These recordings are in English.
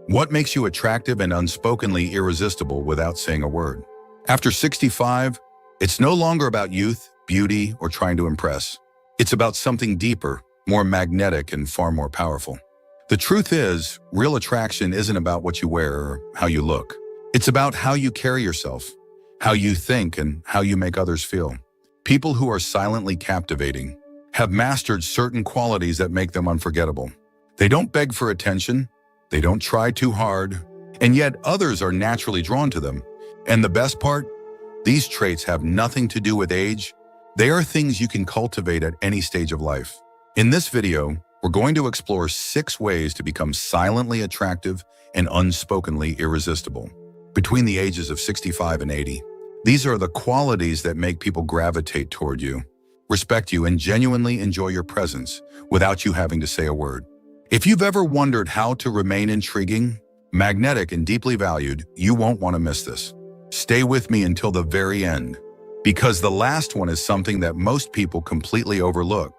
What makes you attractive and unspokenly irresistible without saying a word? After 65, it's no longer about youth, beauty, or trying to impress. It's about something deeper, more magnetic, and far more powerful. The truth is, real attraction isn't about what you wear or how you look. It's about how you carry yourself, how you think, and how you make others feel. People who are silently captivating have mastered certain qualities that make them unforgettable. They don't beg for attention, they don't try too hard, and yet others are naturally drawn to them. And the best part? These traits have nothing to do with age. They are things you can cultivate at any stage of life. In this video, we're going to explore 6 ways to become silently attractive and unspokenly irresistible between the ages of 65 and 80. These are the qualities that make people gravitate toward you, respect you, and genuinely enjoy your presence without you having to say a word. If you've ever wondered how to remain intriguing, magnetic, and deeply valued, you won't want to miss this. Stay with me until the very end, because the last one is something that most people completely overlook.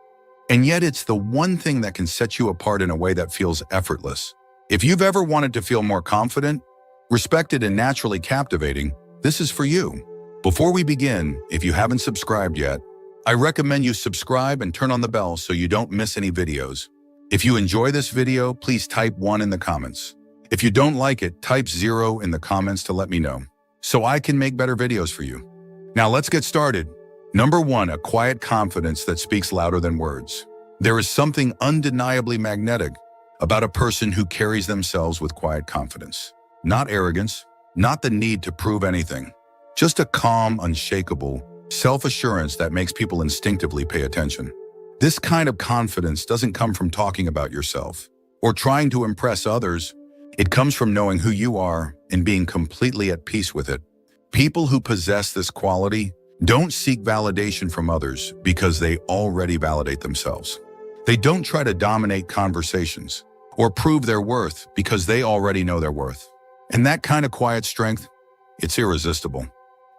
And yet it's the one thing that can set you apart in a way that feels effortless. If you've ever wanted to feel more confident, respected, and naturally captivating, this is for you. Before we begin, if you haven't subscribed yet, I recommend you subscribe and turn on the bell so you don't miss any videos. If you enjoy this video, please type 1 in the comments. If you don't like it, type 0 in the comments to let me know, so I can make better videos for you. Now let's get started. Number 1, a quiet confidence that speaks louder than words. There is something undeniably magnetic about a person who carries themselves with quiet confidence. Not arrogance, not the need to prove anything. Just a calm, unshakable self-assurance that makes people instinctively pay attention. This kind of confidence doesn't come from talking about yourself or trying to impress others. It comes from knowing who you are and being completely at peace with it. People who possess this quality don't seek validation from others because they already validate themselves. They don't try to dominate conversations or prove their worth because they already know their worth. And that kind of quiet strength, it's irresistible.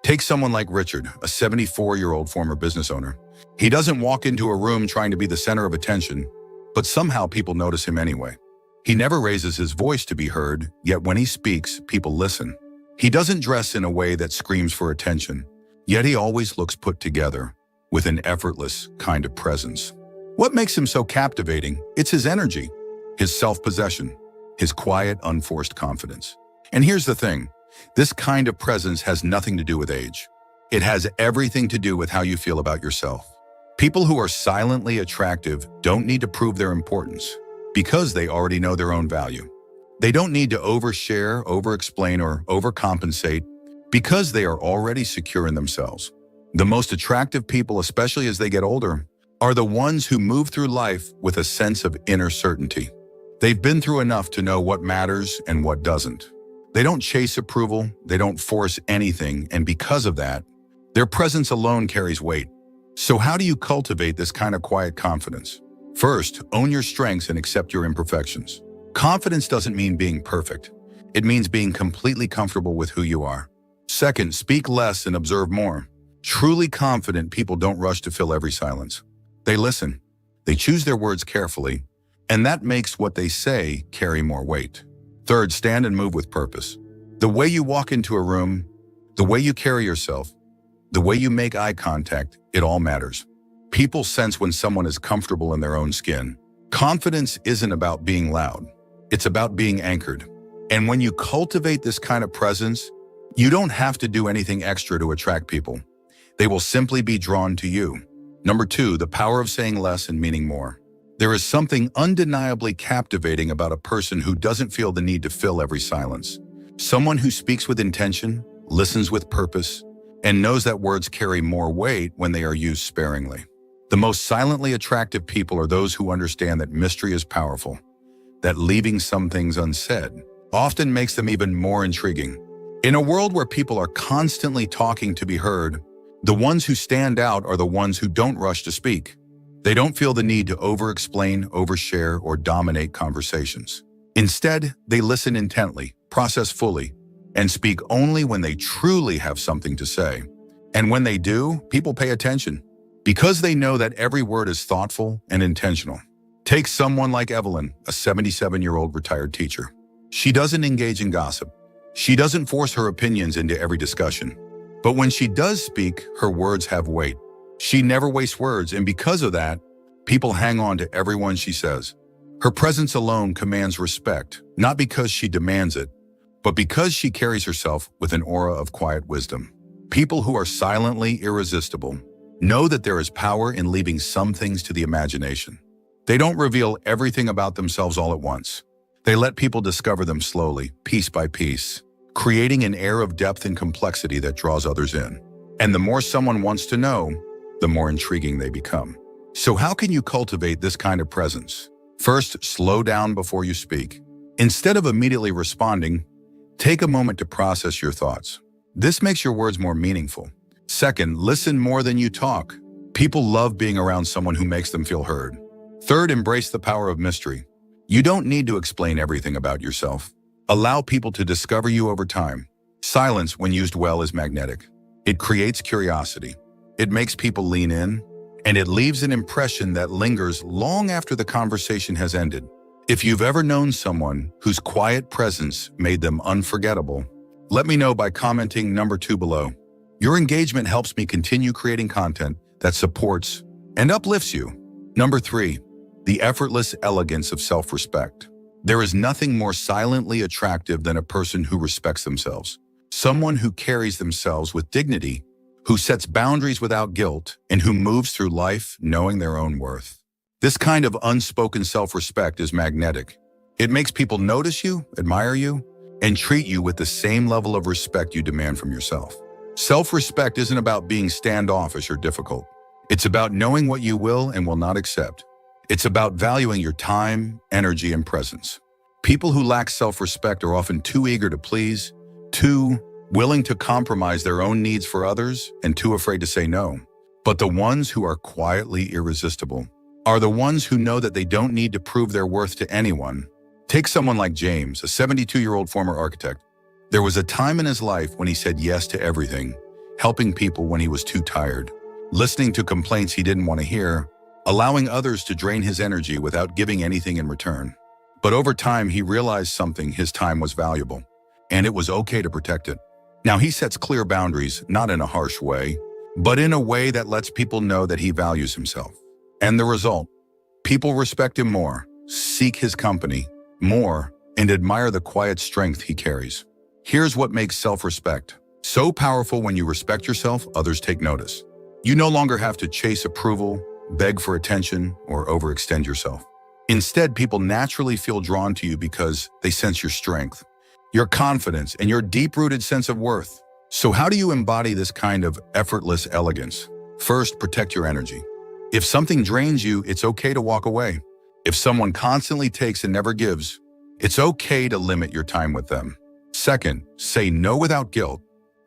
Take someone like Richard, a 74-year-old former business owner. He doesn't walk into a room trying to be the center of attention, but somehow people notice him anyway. He never raises his voice to be heard, yet when he speaks, people listen. He doesn't dress in a way that screams for attention, yet he always looks put together, with an effortless kind of presence. What makes him so captivating? It's his energy, his self-possession, his quiet, unforced confidence. And here's the thing. This kind of presence has nothing to do with age. It has everything to do with how you feel about yourself. People who are silently attractive don't need to prove their importance because they already know their own value. They don't need to overshare, overexplain, or overcompensate because they are already secure in themselves. The most attractive people, especially as they get older, are the ones who move through life with a sense of inner certainty. They've been through enough to know what matters and what doesn't. They don't chase approval, they don't force anything, and because of that, their presence alone carries weight. So how do you cultivate this kind of quiet confidence? First, own your strengths and accept your imperfections. Confidence doesn't mean being perfect. It means being completely comfortable with who you are. Second, speak less and observe more. Truly confident people don't rush to fill every silence. They listen. They choose their words carefully, and that makes what they say carry more weight. Third, stand and move with purpose. The way you walk into a room, the way you carry yourself, the way you make eye contact, it all matters. People sense when someone is comfortable in their own skin. Confidence isn't about being loud. It's about being anchored. And when you cultivate this kind of presence, you don't have to do anything extra to attract people. They will simply be drawn to you. Number 2, the power of saying less and meaning more. There is something undeniably captivating about a person who doesn't feel the need to fill every silence. Someone who speaks with intention, listens with purpose, and knows that words carry more weight when they are used sparingly. The most silently attractive people are those who understand that mystery is powerful, that leaving some things unsaid often makes them even more intriguing. In a world where people are constantly talking to be heard, the ones who stand out are the ones who don't rush to speak. They don't feel the need to over-explain, overshare, or dominate conversations. Instead, they listen intently, process fully, and speak only when they truly have something to say. And when they do, people pay attention because they know that every word is thoughtful and intentional. Take someone like Evelyn, a 77-year-old retired teacher. She doesn't engage in gossip. She doesn't force her opinions into every discussion. But when she does speak, her words have weight. She never wastes words, and because of that, people hang on to everyone she says. Her presence alone commands respect, not because she demands it, but because she carries herself with an aura of quiet wisdom. People who are silently irresistible know that there is power in leaving some things to the imagination. They don't reveal everything about themselves all at once. They let people discover them slowly, piece by piece, creating an air of depth and complexity that draws others in. And the more someone wants to know, the more intriguing they become. So how can you cultivate this kind of presence? First, slow down before you speak. Instead of immediately responding, take a moment to process your thoughts. This makes your words more meaningful. Second, listen more than you talk. People love being around someone who makes them feel heard. Third, embrace the power of mystery. You don't need to explain everything about yourself. Allow people to discover you over time. Silence, when used well, is magnetic. It creates curiosity. It makes people lean in, and it leaves an impression that lingers long after the conversation has ended. If you've ever known someone whose quiet presence made them unforgettable, let me know by commenting number 2 below. Your engagement helps me continue creating content that supports and uplifts you. Number 3, the effortless elegance of self-respect. There is nothing more silently attractive than a person who respects themselves. Someone who carries themselves with dignity, who sets boundaries without guilt, and who moves through life knowing their own worth. This kind of unspoken self-respect is magnetic. It makes people notice you, admire you, and treat you with the same level of respect you demand from yourself. Self-respect isn't about being standoffish or difficult. It's about knowing what you will and will not accept. It's about valuing your time, energy, and presence. People who lack self-respect are often too eager to please, too willing to compromise their own needs for others, and too afraid to say no. But the ones who are quietly irresistible are the ones who know that they don't need to prove their worth to anyone. Take someone like James, a 72-year-old former architect. There was a time in his life when he said yes to everything, helping people when he was too tired, listening to complaints he didn't want to hear, allowing others to drain his energy without giving anything in return. But over time, he realized something: his time was valuable, and it was okay to protect it. Now he sets clear boundaries, not in a harsh way, but in a way that lets people know that he values himself. And the result? People respect him more, seek his company more, and admire the quiet strength he carries. Here's what makes self-respect so powerful: when you respect yourself, others take notice. You no longer have to chase approval, beg for attention, or overextend yourself. Instead, people naturally feel drawn to you because they sense your strength, your confidence, and your deep-rooted sense of worth. So how do you embody this kind of effortless elegance? First, protect your energy. If something drains you, it's okay to walk away. If someone constantly takes and never gives, it's okay to limit your time with them. Second, say no without guilt.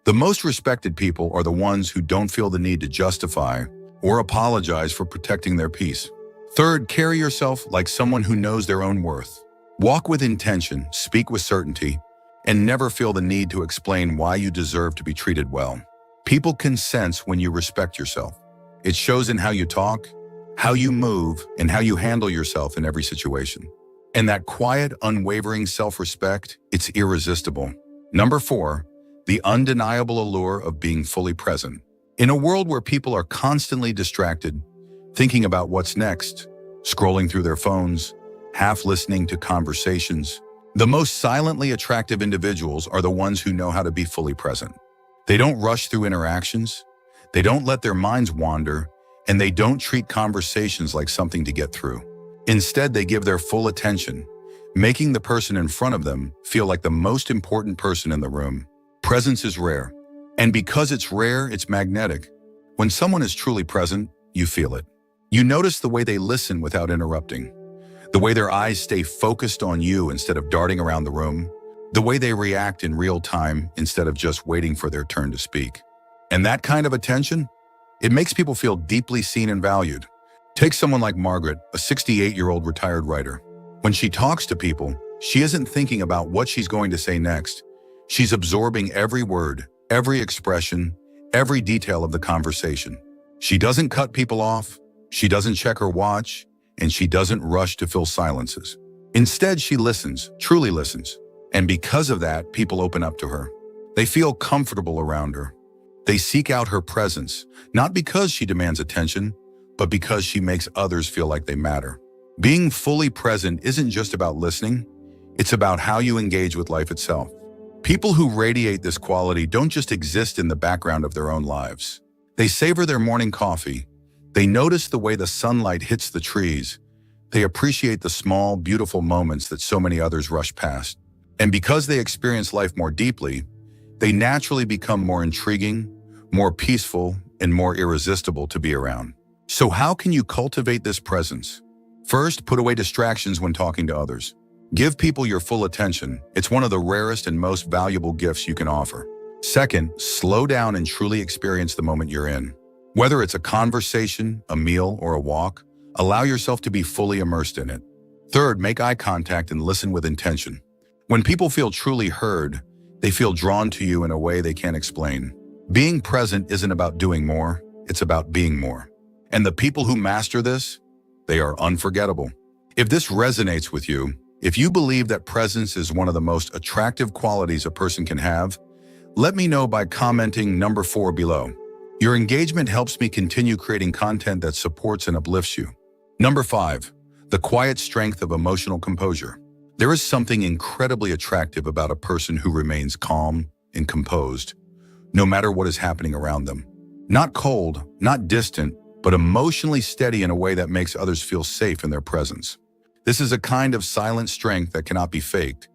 The most respected people are the ones who don't feel the need to justify or apologize for protecting their peace. Third, carry yourself like someone who knows their own worth. Walk with intention, speak with certainty, and never feel the need to explain why you deserve to be treated well. People can sense when you respect yourself. It shows in how you talk, how you move, and how you handle yourself in every situation. And that quiet, unwavering self-respect, it's irresistible. Number 4, the undeniable allure of being fully present. In a world where people are constantly distracted, thinking about what's next, scrolling through their phones, half listening to conversations, the most silently attractive individuals are the ones who know how to be fully present. They don't rush through interactions, they don't let their minds wander, and they don't treat conversations like something to get through. Instead, they give their full attention, making the person in front of them feel like the most important person in the room. Presence is rare, and because it's rare, it's magnetic. When someone is truly present, you feel it. You notice the way they listen without interrupting, the way their eyes stay focused on you instead of darting around the room, the way they react in real time instead of just waiting for their turn to speak. And that kind of attention, it makes people feel deeply seen and valued. Take someone like Margaret, a 68-year-old retired writer. When she talks to people, she isn't thinking about what she's going to say next. She's absorbing every word, every expression, every detail of the conversation. She doesn't cut people off, she doesn't check her watch, and she doesn't rush to fill silences. Instead, she listens, truly listens. And because of that, people open up to her. They feel comfortable around her. They seek out her presence, not because she demands attention, but because she makes others feel like they matter. Being fully present isn't just about listening, it's about how you engage with life itself. People who radiate this quality don't just exist in the background of their own lives. They savor their morning coffee. They notice the way the sunlight hits the trees. They appreciate the small, beautiful moments that so many others rush past. And because they experience life more deeply, they naturally become more intriguing, more peaceful, and more irresistible to be around. So how can you cultivate this presence? First, put away distractions when talking to others. Give people your full attention. It's one of the rarest and most valuable gifts you can offer. Second, slow down and truly experience the moment you're in. Whether it's a conversation, a meal, or a walk, allow yourself to be fully immersed in it. Third, make eye contact and listen with intention. When people feel truly heard, they feel drawn to you in a way they can't explain. Being present isn't about doing more, it's about being more. And the people who master this, they are unforgettable. If this resonates with you, if you believe that presence is one of the most attractive qualities a person can have, let me know by commenting number 4 below. Your engagement helps me continue creating content that supports and uplifts you. Number 5, the quiet strength of emotional composure. There is something incredibly attractive about a person who remains calm and composed, no matter what is happening around them. Not cold, not distant, but emotionally steady in a way that makes others feel safe in their presence. This is a kind of silent strength that cannot be faked.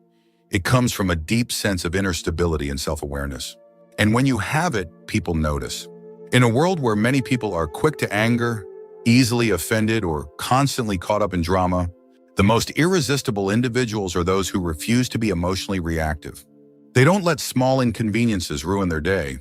It comes from a deep sense of inner stability and self-awareness. And when you have it, people notice. In a world where many people are quick to anger, easily offended, or constantly caught up in drama, the most irresistible individuals are those who refuse to be emotionally reactive. They don't let small inconveniences ruin their day.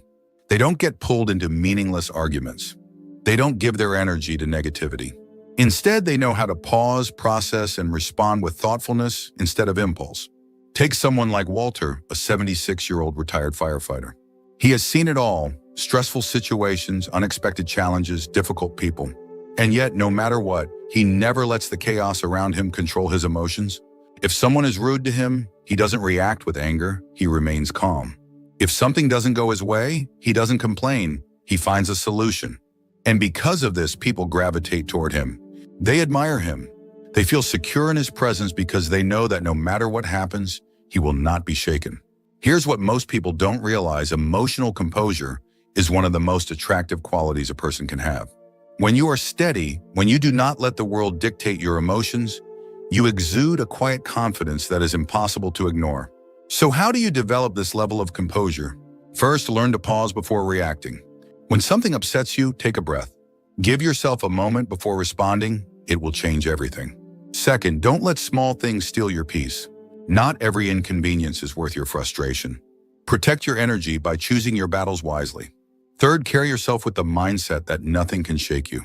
They don't get pulled into meaningless arguments. They don't give their energy to negativity. Instead, they know how to pause, process, and respond with thoughtfulness instead of impulse. Take someone like Walter, a 76-year-old retired firefighter. He has seen it all: stressful situations, unexpected challenges, difficult people. And yet, no matter what, he never lets the chaos around him control his emotions. If someone is rude to him, he doesn't react with anger, he remains calm. If something doesn't go his way, he doesn't complain, he finds a solution. And because of this, people gravitate toward him. They admire him. They feel secure in his presence because they know that no matter what happens, he will not be shaken. Here's what most people don't realize: emotional composure is one of the most attractive qualities a person can have. When you are steady, when you do not let the world dictate your emotions, you exude a quiet confidence that is impossible to ignore. So how do you develop this level of composure? First, learn to pause before reacting. When something upsets you, take a breath. Give yourself a moment before responding. It will change everything. Second, don't let small things steal your peace. Not every inconvenience is worth your frustration. Protect your energy by choosing your battles wisely. Third, carry yourself with the mindset that nothing can shake you.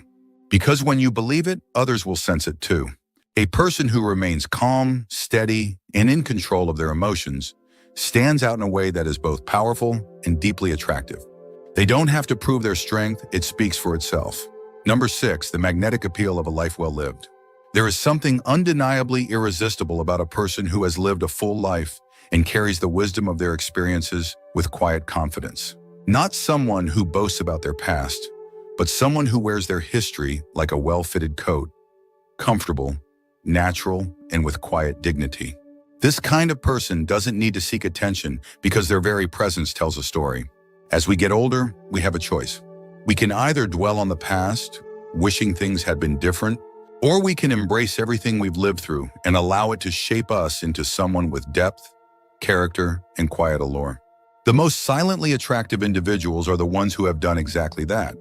Because when you believe it, others will sense it too. A person who remains calm, steady, and in control of their emotions stands out in a way that is both powerful and deeply attractive. They don't have to prove their strength, it speaks for itself. Number 6, the magnetic appeal of a life well lived. There is something undeniably irresistible about a person who has lived a full life and carries the wisdom of their experiences with quiet confidence. Not someone who boasts about their past, but someone who wears their history like a well-fitted coat, comfortable, natural, and with quiet dignity. This kind of person doesn't need to seek attention because their very presence tells a story. As we get older, we have a choice. We can either dwell on the past, wishing things had been different, or we can embrace everything we've lived through and allow it to shape us into someone with depth, character, and quiet allure. The most silently attractive individuals are the ones who have done exactly that.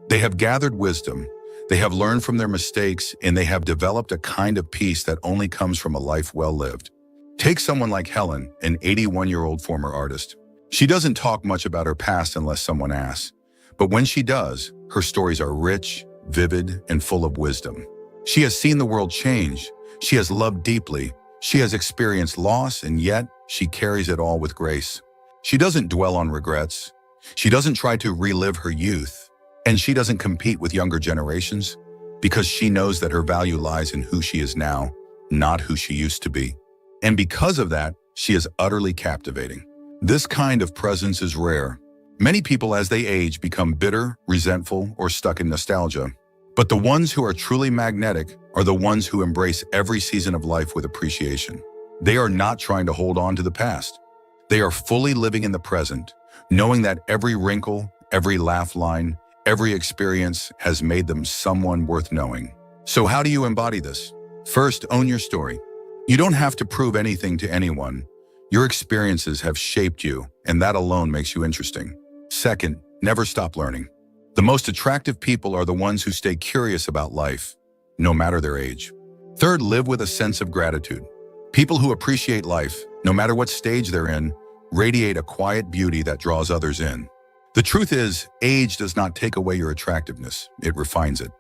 They have gathered wisdom, they have learned from their mistakes, and they have developed a kind of peace that only comes from a life well lived. Take someone like Helen, an 81-year-old former artist. She doesn't talk much about her past unless someone asks. But when she does, her stories are rich, vivid, and full of wisdom. She has seen the world change. She has loved deeply. She has experienced loss, and yet she carries it all with grace. She doesn't dwell on regrets. She doesn't try to relive her youth. And she doesn't compete with younger generations because she knows that her value lies in who she is now, not who she used to be. And because of that, she is utterly captivating. This kind of presence is rare. Many people as they age become bitter, resentful, or stuck in nostalgia. But the ones who are truly magnetic are the ones who embrace every season of life with appreciation. They are not trying to hold on to the past. They are fully living in the present, knowing that every wrinkle, every laugh line, every experience has made them someone worth knowing. So how do you embody this? First, own your story. You don't have to prove anything to anyone. Your experiences have shaped you, and that alone makes you interesting. Second, never stop learning. The most attractive people are the ones who stay curious about life, no matter their age. Third, live with a sense of gratitude. People who appreciate life, no matter what stage they're in, radiate a quiet beauty that draws others in. The truth is, age does not take away your attractiveness, it refines it.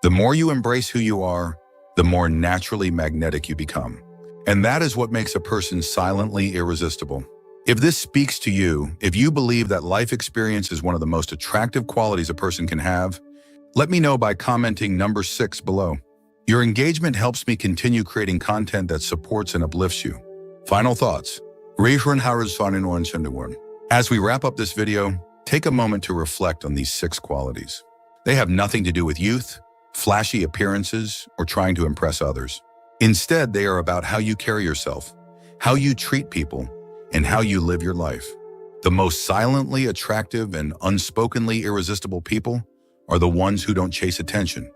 The more you embrace who you are, the more naturally magnetic you become. And that is what makes a person silently irresistible. If this speaks to you, if you believe that life experience is one of the most attractive qualities a person can have, let me know by commenting number 6 below. Your engagement helps me continue creating content that supports and uplifts you. Final thoughts. As we wrap up this video, take a moment to reflect on these 6 qualities. They have nothing to do with youth, flashy appearances, or trying to impress others. Instead, they are about how you carry yourself, how you treat people, and how you live your life. The most silently attractive and unspokenly irresistible people are the ones who don't chase attention.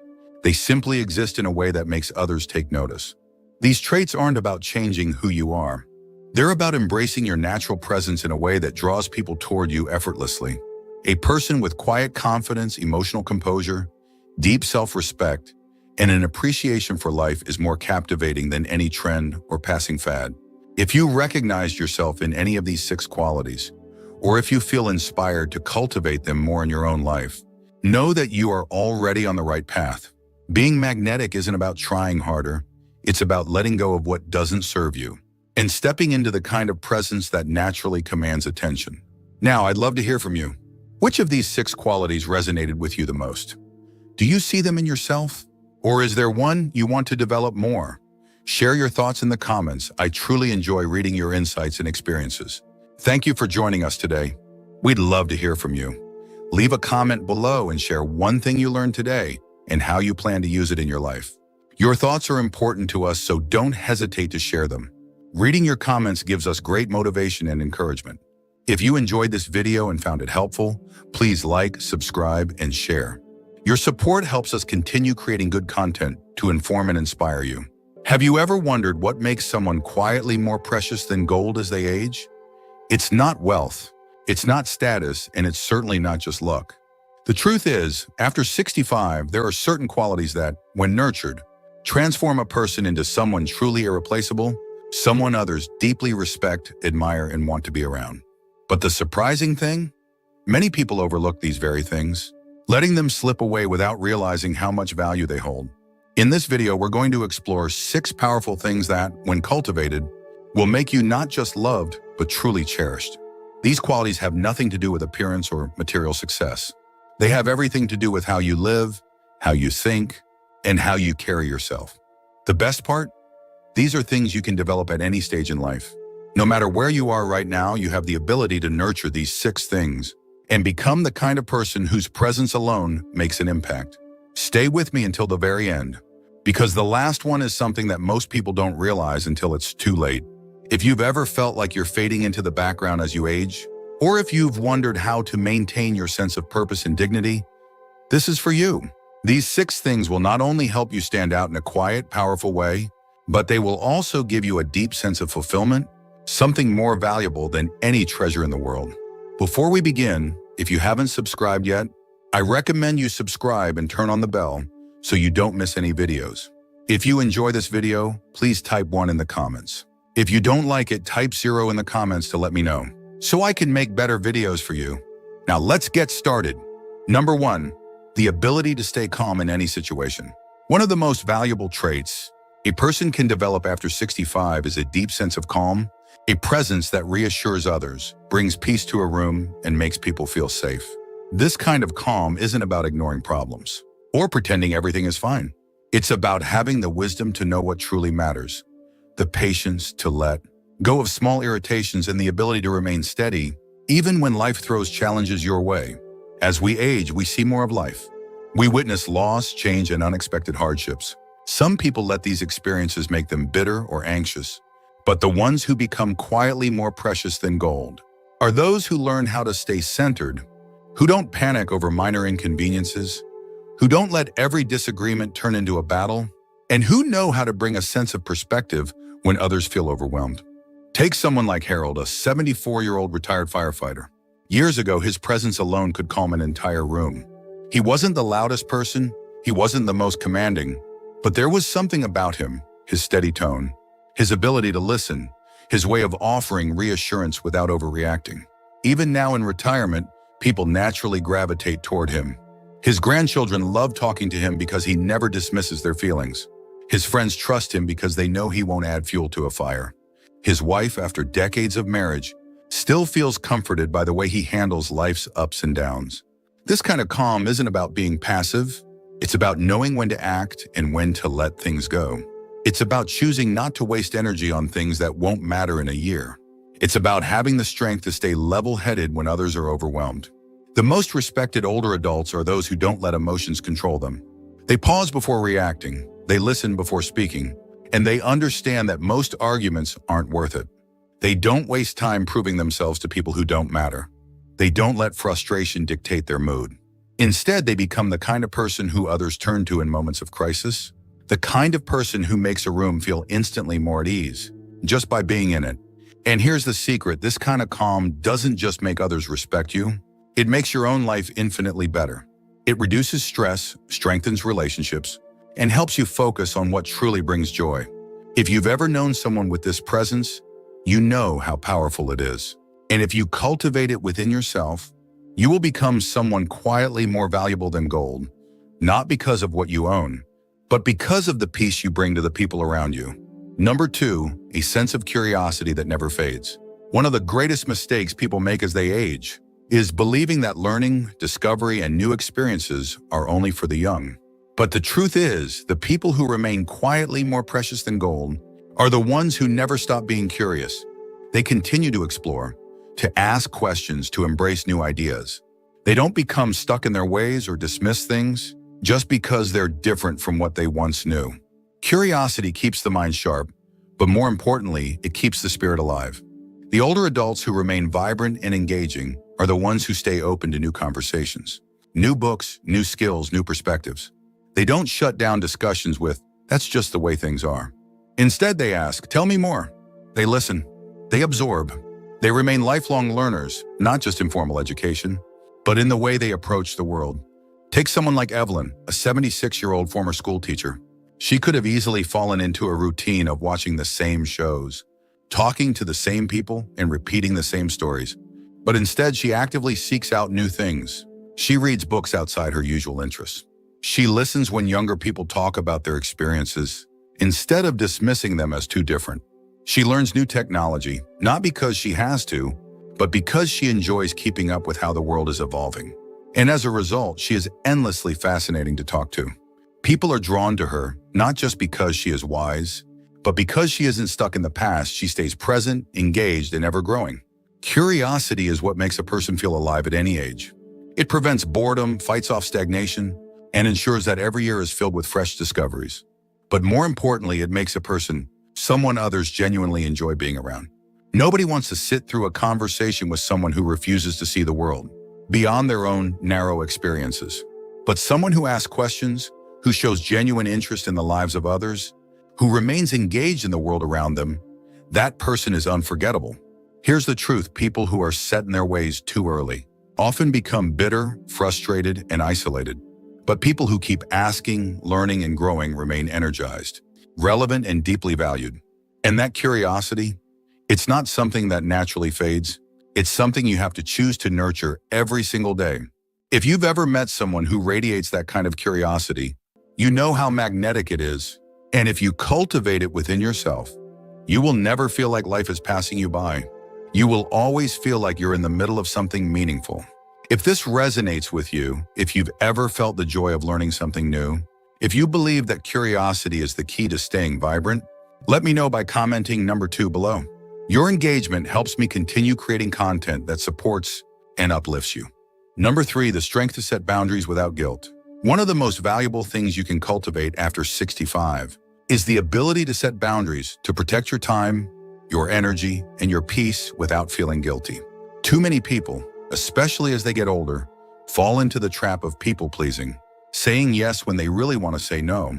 They simply exist in a way that makes others take notice. These traits aren't about changing who you are. They're about embracing your natural presence in a way that draws people toward you effortlessly. A person with quiet confidence, emotional composure, deep self-respect, and an appreciation for life is more captivating than any trend or passing fad. If you recognized yourself in any of these 6 qualities, or if you feel inspired to cultivate them more in your own life, know that you are already on the right path. Being magnetic isn't about trying harder, it's about letting go of what doesn't serve you and stepping into the kind of presence that naturally commands attention. Now, I'd love to hear from you. Which of these 6 qualities resonated with you the most? Do you see them in yourself? Or is there one you want to develop more? Share your thoughts in the comments. I truly enjoy reading your insights and experiences. Thank you for joining us today. We'd love to hear from you. Leave a comment below and share one thing you learned today and how you plan to use it in your life. Your thoughts are important to us, so don't hesitate to share them. Reading your comments gives us great motivation and encouragement. If you enjoyed this video and found it helpful, please like, subscribe, and share. Your support helps us continue creating good content to inform and inspire you. Have you ever wondered what makes someone quietly more precious than gold as they age? It's not wealth, it's not status, and it's certainly not just luck. The truth is, after 65, there are certain qualities that, when nurtured, transform a person into someone truly irreplaceable, someone others deeply respect, admire, and want to be around. But the surprising thing? Many people overlook these very things, letting them slip away without realizing how much value they hold. In this video, we're going to explore 6 powerful things that, when cultivated, will make you not just loved, but truly cherished. These qualities have nothing to do with appearance or material success. They have everything to do with how you live, how you think, and how you carry yourself. The best part? These are things you can develop at any stage in life. No matter where you are right now, you have the ability to nurture these 6 things and become the kind of person whose presence alone makes an impact. Stay with me until the very end, because the last one is something that most people don't realize until it's too late. If you've ever felt like you're fading into the background as you age, or if you've wondered how to maintain your sense of purpose and dignity, this is for you. These 6 things will not only help you stand out in a quiet, powerful way, but they will also give you a deep sense of fulfillment, something more valuable than any treasure in the world. Before we begin, if you haven't subscribed yet, I recommend you subscribe and turn on the bell so you don't miss any videos. If you enjoy this video, please type 1 in the comments. If you don't like it, type 0 in the comments to let me know, so I can make better videos for you. Now let's get started. Number 1, the ability to stay calm in any situation. One of the most valuable traits a person can develop after 65 is a deep sense of calm, a presence that reassures others, brings peace to a room, and makes people feel safe. This kind of calm isn't about ignoring problems or pretending everything is fine. It's about having the wisdom to know what truly matters, the patience to let go of small irritations, and the ability to remain steady, even when life throws challenges your way. As we age, we see more of life. We witness loss, change, and unexpected hardships. Some people let these experiences make them bitter or anxious, but the ones who become quietly more precious than gold are those who learn how to stay centered, who don't panic over minor inconveniences, who don't let every disagreement turn into a battle, and who know how to bring a sense of perspective when others feel overwhelmed. Take someone like Harold, a 74-year-old retired firefighter. Years ago, his presence alone could calm an entire room. He wasn't the loudest person, he wasn't the most commanding, but there was something about him, his steady tone, his ability to listen, his way of offering reassurance without overreacting. Even now in retirement, people naturally gravitate toward him. His grandchildren love talking to him because he never dismisses their feelings. His friends trust him because they know he won't add fuel to a fire. His wife, after decades of marriage, still feels comforted by the way he handles life's ups and downs. This kind of calm isn't about being passive. It's about knowing when to act and when to let things go. It's about choosing not to waste energy on things that won't matter in a year. It's about having the strength to stay level-headed when others are overwhelmed. The most respected older adults are those who don't let emotions control them. They pause before reacting, they listen before speaking, and they understand that most arguments aren't worth it. They don't waste time proving themselves to people who don't matter. They don't let frustration dictate their mood. Instead, they become the kind of person who others turn to in moments of crisis, the kind of person who makes a room feel instantly more at ease, just by being in it. And here's the secret, this kind of calm doesn't just make others respect you, it makes your own life infinitely better. It reduces stress, strengthens relationships, and helps you focus on what truly brings joy. If you've ever known someone with this presence, you know how powerful it is. And if you cultivate it within yourself, you will become someone quietly more valuable than gold, not because of what you own, but because of the peace you bring to the people around you. Number 2, a sense of curiosity that never fades. One of the greatest mistakes people make as they age is believing that learning, discovery, and new experiences are only for the young. But the truth is, the people who remain quietly more precious than gold are the ones who never stop being curious. They continue to explore, to ask questions, to embrace new ideas. They don't become stuck in their ways or dismiss things just because they're different from what they once knew. Curiosity keeps the mind sharp, but more importantly, it keeps the spirit alive. The older adults who remain vibrant and engaging are the ones who stay open to new conversations, new books, new skills, new perspectives. They don't shut down discussions with, "That's just the way things are." Instead, they ask, "Tell me more." They listen. They absorb. They remain lifelong learners, not just in formal education, but in the way they approach the world. Take someone like Evelyn, a 76-year-old former school teacher. She could have easily fallen into a routine of watching the same shows, talking to the same people, and repeating the same stories. But instead, she actively seeks out new things. She reads books outside her usual interests. She listens when younger people talk about their experiences, instead of dismissing them as too different. She learns new technology, not because she has to, but because she enjoys keeping up with how the world is evolving. And as a result, she is endlessly fascinating to talk to. People are drawn to her, not just because she is wise, but because she isn't stuck in the past. She stays present, engaged, and ever-growing. Curiosity is what makes a person feel alive at any age. It prevents boredom, fights off stagnation, and ensures that every year is filled with fresh discoveries. But more importantly, it makes a person someone others genuinely enjoy being around. Nobody wants to sit through a conversation with someone who refuses to see the world beyond their own narrow experiences. But someone who asks questions, who shows genuine interest in the lives of others, who remains engaged in the world around them, that person is unforgettable. Here's the truth, people who are set in their ways too early often become bitter, frustrated, and isolated. But people who keep asking, learning, and growing remain energized, relevant, and deeply valued. And that curiosity, it's not something that naturally fades. It's something you have to choose to nurture every single day. If you've ever met someone who radiates that kind of curiosity, you know how magnetic it is. And if you cultivate it within yourself, you will never feel like life is passing you by. You will always feel like you're in the middle of something meaningful. If this resonates with you, if you've ever felt the joy of learning something new, if you believe that curiosity is the key to staying vibrant, let me know by commenting number 2 below. Your engagement helps me continue creating content that supports and uplifts you. Number 3, the strength to set boundaries without guilt. One of the most valuable things you can cultivate after 65 is the ability to set boundaries to protect your time, your energy, and your peace without feeling guilty. Too many people, especially as they get older, fall into the trap of people-pleasing, saying yes when they really want to say no,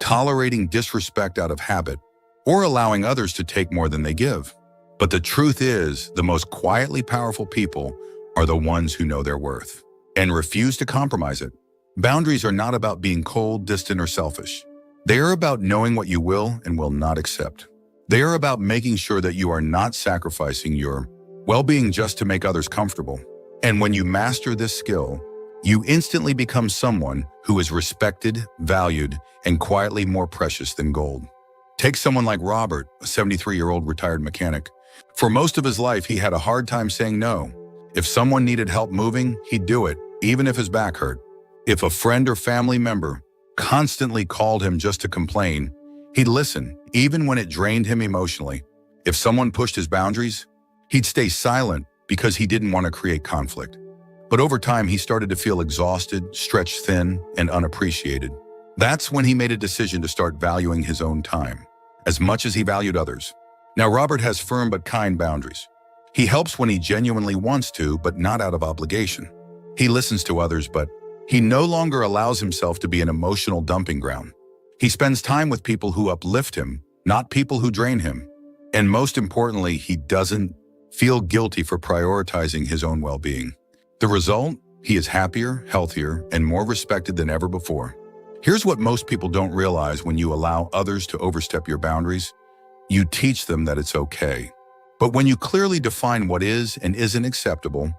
tolerating disrespect out of habit, or allowing others to take more than they give. But the truth is, the most quietly powerful people are the ones who know their worth and refuse to compromise it. Boundaries are not about being cold, distant, or selfish. They are about knowing what you will and will not accept. They are about making sure that you are not sacrificing your well-being just to make others comfortable. And when you master this skill, you instantly become someone who is respected, valued, and quietly more precious than gold. Take someone like Robert, a 73-year-old retired mechanic. For most of his life, he had a hard time saying no. If someone needed help moving, he'd do it, even if his back hurt. If a friend or family member constantly called him just to complain, he'd listen, even when it drained him emotionally. If someone pushed his boundaries, he'd stay silent because he didn't want to create conflict. But over time, he started to feel exhausted, stretched thin, and unappreciated. That's when he made a decision to start valuing his own time, as much as he valued others. Now, Robert has firm but kind boundaries. He helps when he genuinely wants to, but not out of obligation. He listens to others, but he no longer allows himself to be an emotional dumping ground. He spends time with people who uplift him, not people who drain him. And most importantly, he doesn't feel guilty for prioritizing his own well-being. The result? He is happier, healthier, and more respected than ever before. Here's what most people don't realize: when you allow others to overstep your boundaries, you teach them that it's okay. But when you clearly define what is and isn't acceptable,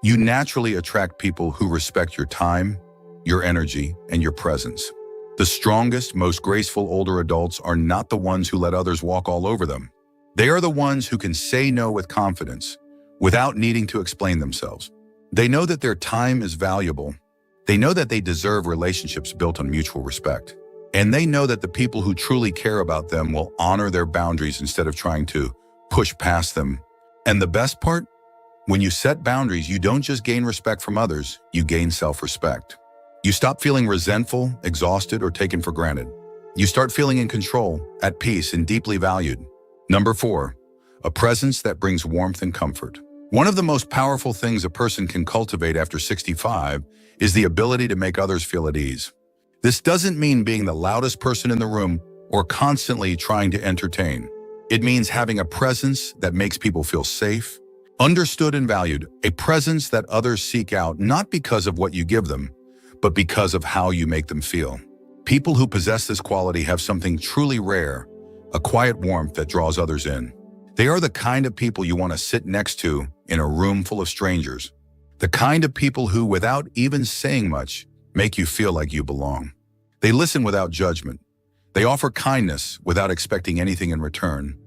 you naturally attract people who respect your time, your energy, and your presence. The strongest, most graceful older adults are not the ones who let others walk all over them. They are the ones who can say no with confidence, without needing to explain themselves. They know that their time is valuable. They know that they deserve relationships built on mutual respect. And they know that the people who truly care about them will honor their boundaries instead of trying to push past them. And the best part? When you set boundaries, you don't just gain respect from others, you gain self-respect. You stop feeling resentful, exhausted, or taken for granted. You start feeling in control, at peace, and deeply valued. Number 4, a presence that brings warmth and comfort. One of the most powerful things a person can cultivate after 65 is the ability to make others feel at ease. This doesn't mean being the loudest person in the room or constantly trying to entertain. It means having a presence that makes people feel safe, understood, and valued, a presence that others seek out not because of what you give them, but because of how you make them feel. People who possess this quality have something truly rare, a quiet warmth that draws others in. They are the kind of people you want to sit next to in a room full of strangers. The kind of people who, without even saying much, make you feel like you belong. They listen without judgment. They offer kindness without expecting anything in return,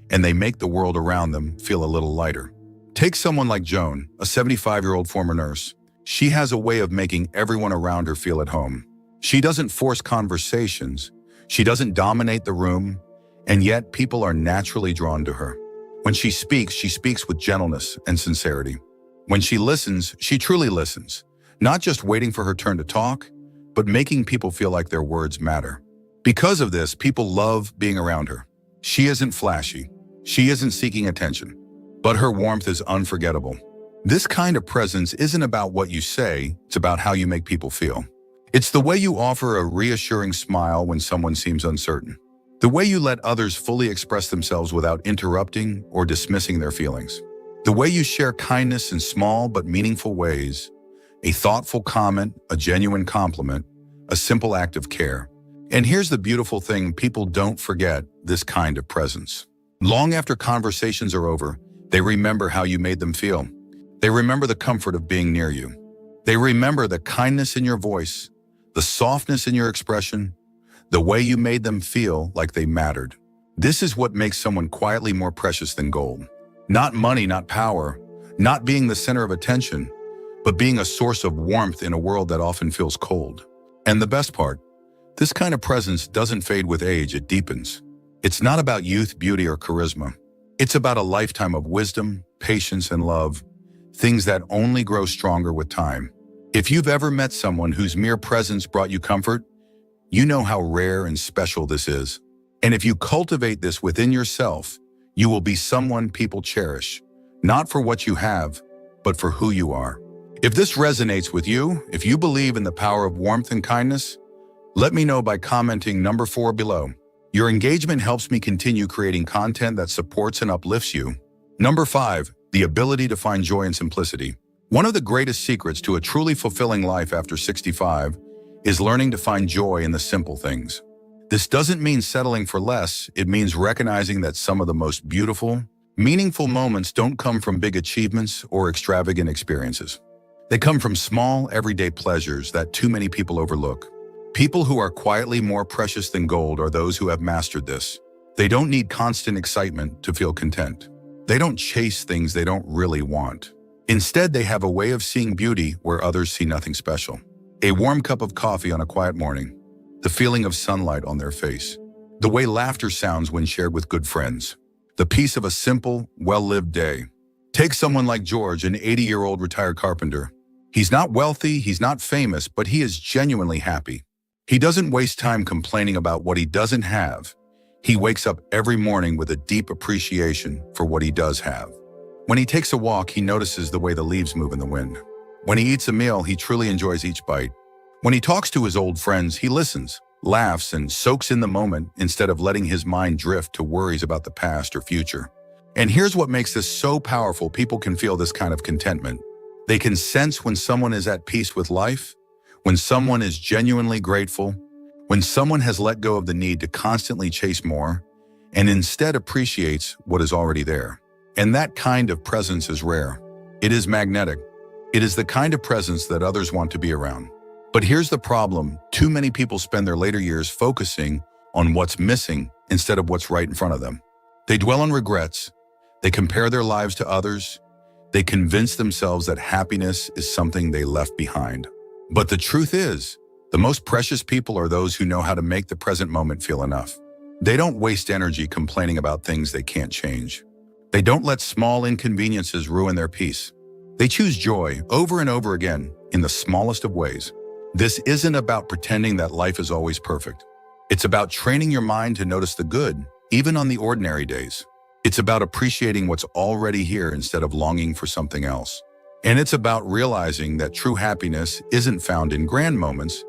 and they make the world around them feel a little lighter. Take someone like Joan, a 75-year-old former nurse. She has a way of making everyone around her feel at home. She doesn't force conversations. She doesn't dominate the room, and yet people are naturally drawn to her. When she speaks with gentleness and sincerity. When she listens, she truly listens, not just waiting for her turn to talk, but making people feel like their words matter. Because of this, people love being around her. She isn't flashy. She isn't seeking attention, but her warmth is unforgettable. This kind of presence isn't about what you say, it's about how you make people feel. It's the way you offer a reassuring smile when someone seems uncertain. The way you let others fully express themselves without interrupting or dismissing their feelings. The way you share kindness in small but meaningful ways. A thoughtful comment, a genuine compliment, a simple act of care. And here's the beautiful thing: people don't forget this kind of presence. Long after conversations are over, they remember how you made them feel. They remember the comfort of being near you. They remember the kindness in your voice, the softness in your expression, the way you made them feel like they mattered. This is what makes someone quietly more precious than gold. Not money, not power, not being the center of attention, but being a source of warmth in a world that often feels cold. And the best part, this kind of presence doesn't fade with age, it deepens. It's not about youth, beauty, or charisma. It's about a lifetime of wisdom, patience, and love, things that only grow stronger with time. If you've ever met someone whose mere presence brought you comfort, you know how rare and special this is. And if you cultivate this within yourself, you will be someone people cherish, not for what you have, but for who you are. If this resonates with you, if you believe in the power of warmth and kindness, let me know by commenting number 4 below. Your engagement helps me continue creating content that supports and uplifts you. Number 5, the ability to find joy in simplicity. One of the greatest secrets to a truly fulfilling life after 65 is learning to find joy in the simple things. This doesn't mean settling for less, it means recognizing that some of the most beautiful, meaningful moments don't come from big achievements or extravagant experiences. They come from small, everyday pleasures that too many people overlook. People who are quietly more precious than gold are those who have mastered this. They don't need constant excitement to feel content. They don't chase things they don't really want. Instead, they have a way of seeing beauty where others see nothing special. A warm cup of coffee on a quiet morning, the feeling of sunlight on their face, the way laughter sounds when shared with good friends, the peace of a simple, well-lived day. Take someone like George, an 80-year-old retired carpenter. He's not wealthy, he's not famous, but he is genuinely happy. He doesn't waste time complaining about what he doesn't have. He wakes up every morning with a deep appreciation for what he does have. When he takes a walk, he notices the way the leaves move in the wind. When he eats a meal, he truly enjoys each bite. When he talks to his old friends, he listens, laughs, and soaks in the moment instead of letting his mind drift to worries about the past or future. And here's what makes this so powerful: people can feel this kind of contentment. They can sense when someone is at peace with life, when someone is genuinely grateful, when someone has let go of the need to constantly chase more, and instead appreciates what is already there. And that kind of presence is rare. It is magnetic. It is the kind of presence that others want to be around. But here's the problem: too many people spend their later years focusing on what's missing instead of what's right in front of them. They dwell on regrets. They compare their lives to others. They convince themselves that happiness is something they left behind. But the truth is, the most precious people are those who know how to make the present moment feel enough. They don't waste energy complaining about things they can't change. They don't let small inconveniences ruin their peace. They choose joy over and over again in the smallest of ways. This isn't about pretending that life is always perfect. It's about training your mind to notice the good, even on the ordinary days. It's about appreciating what's already here instead of longing for something else. And it's about realizing that true happiness isn't found in grand moments.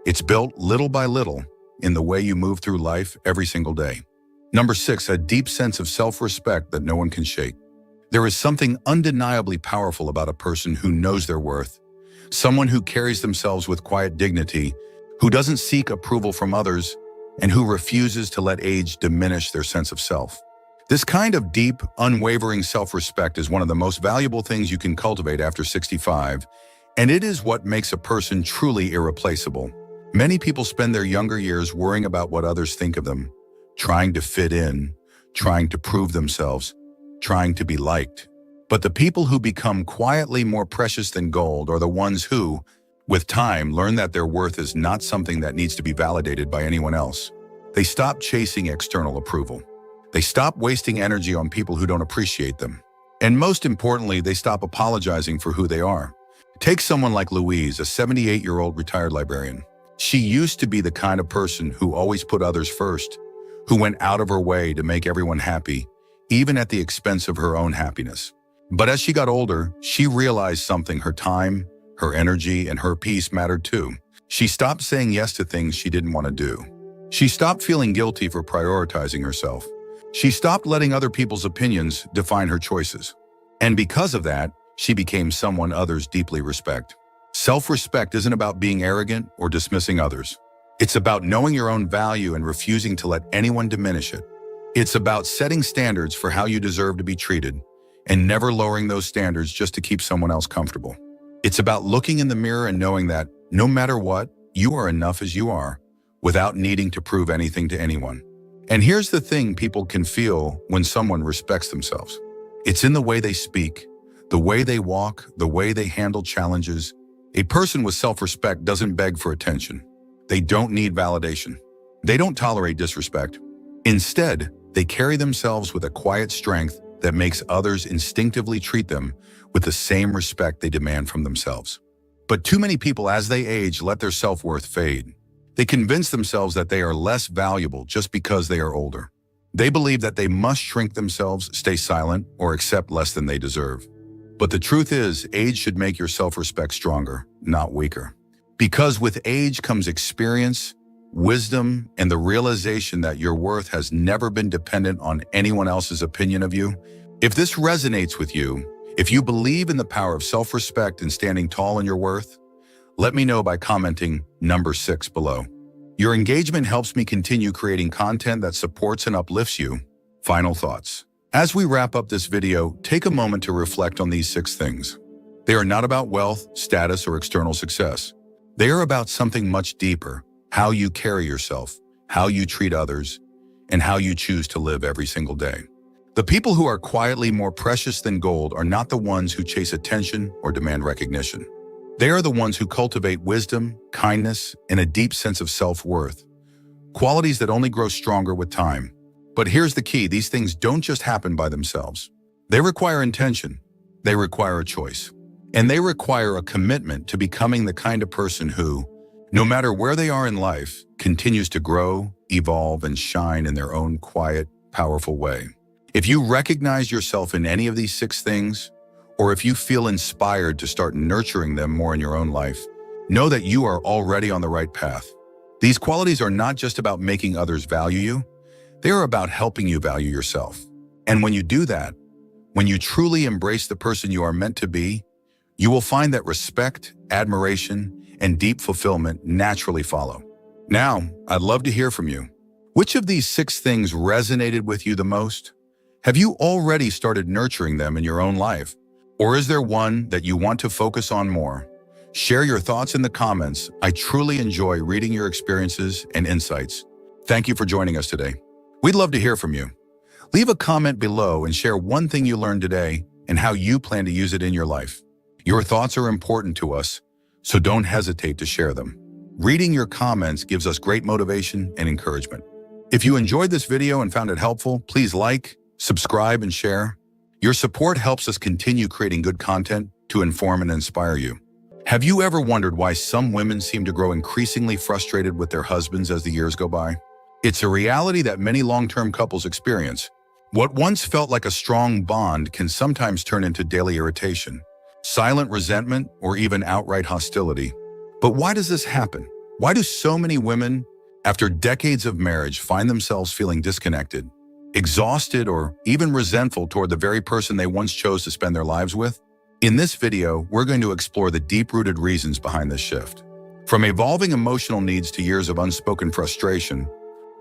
It's built little by little in the way you move through life every single day. Number 6, a deep sense of self-respect that no one can shake. There is something undeniably powerful about a person who knows their worth, someone who carries themselves with quiet dignity, who doesn't seek approval from others, and who refuses to let age diminish their sense of self. This kind of deep, unwavering self-respect is one of the most valuable things you can cultivate after 65, and it is what makes a person truly irreplaceable. Many people spend their younger years worrying about what others think of them, trying to fit in, trying to prove themselves, trying to be liked. But the people who become quietly more precious than gold are the ones who, with time, learn that their worth is not something that needs to be validated by anyone else. They stop chasing external approval. They stop wasting energy on people who don't appreciate them. And most importantly, they stop apologizing for who they are. Take someone like Louise, a 78-year-old retired librarian. She used to be the kind of person who always put others first, who went out of her way to make everyone happy, even at the expense of her own happiness. But as she got older, she realized something: her time, her energy, and her peace mattered too. She stopped saying yes to things she didn't want to do. She stopped feeling guilty for prioritizing herself. She stopped letting other people's opinions define her choices. And because of that, she became someone others deeply respect. Self-respect isn't about being arrogant or dismissing others. It's about knowing your own value and refusing to let anyone diminish it. It's about setting standards for how you deserve to be treated and never lowering those standards just to keep someone else comfortable. It's about looking in the mirror and knowing that, no matter what, you are enough as you are, without needing to prove anything to anyone. And here's the thing people can feel when someone respects themselves. It's in the way they speak, the way they walk, the way they handle challenges. A person with self-respect doesn't beg for attention. They don't need validation. They don't tolerate disrespect. Instead, They carry themselves with a quiet strength that makes others instinctively treat them with the same respect they demand from themselves. But too many people, as they age, let their self-worth fade. They convince themselves that they are less valuable just because they are older. They believe that they must shrink themselves, stay silent, or accept less than they deserve. But the truth is, age should make your self-respect stronger, not weaker. Because with age comes experience, wisdom, and the realization that your worth has never been dependent on anyone else's opinion of you. If this resonates with you, if you believe in the power of self-respect and standing tall in your worth, let me know by commenting number 6 below. Your engagement helps me continue creating content that supports and uplifts you. Final thoughts. As we wrap up this video, take a moment to reflect on these 6 things. They are not about wealth, status, or external success. They are about something much deeper: how you carry yourself, how you treat others, and how you choose to live every single day. The people who are quietly more precious than gold are not the ones who chase attention or demand recognition. They are the ones who cultivate wisdom, kindness, and a deep sense of self-worth, qualities that only grow stronger with time. But here's the key: these things don't just happen by themselves. They require intention, they require a choice, and they require a commitment to becoming the kind of person who, no matter where they are in life, continues to grow, evolve, and shine in their own quiet, powerful way. If you recognize yourself in any of these 6 things, or if you feel inspired to start nurturing them more in your own life, know that you are already on the right path. These qualities are not just about making others value you, they are about helping you value yourself. And when you do that, when you truly embrace the person you are meant to be, you will find that respect, admiration, and deep fulfillment naturally follow. Now, I'd love to hear from you. Which of these 6 things resonated with you the most? Have you already started nurturing them in your own life? Or is there one that you want to focus on more? Share your thoughts in the comments. I truly enjoy reading your experiences and insights. Thank you for joining us today. We'd love to hear from you. Leave a comment below and share one thing you learned today and how you plan to use it in your life. Your thoughts are important to us, so don't hesitate to share them. Reading your comments gives us great motivation and encouragement. If you enjoyed this video and found it helpful, please like, subscribe, and share. Your support helps us continue creating good content to inform and inspire you. Have you ever wondered why some women seem to grow increasingly frustrated with their husbands as the years go by? It's a reality that many long-term couples experience. What once felt like a strong bond can sometimes turn into daily irritation, silent resentment, or even outright hostility. But why does this happen? Why do so many women, after decades of marriage, find themselves feeling disconnected, exhausted, or even resentful toward the very person they once chose to spend their lives with? In this video, we're going to explore the deep-rooted reasons behind this shift. From evolving emotional needs to years of unspoken frustration,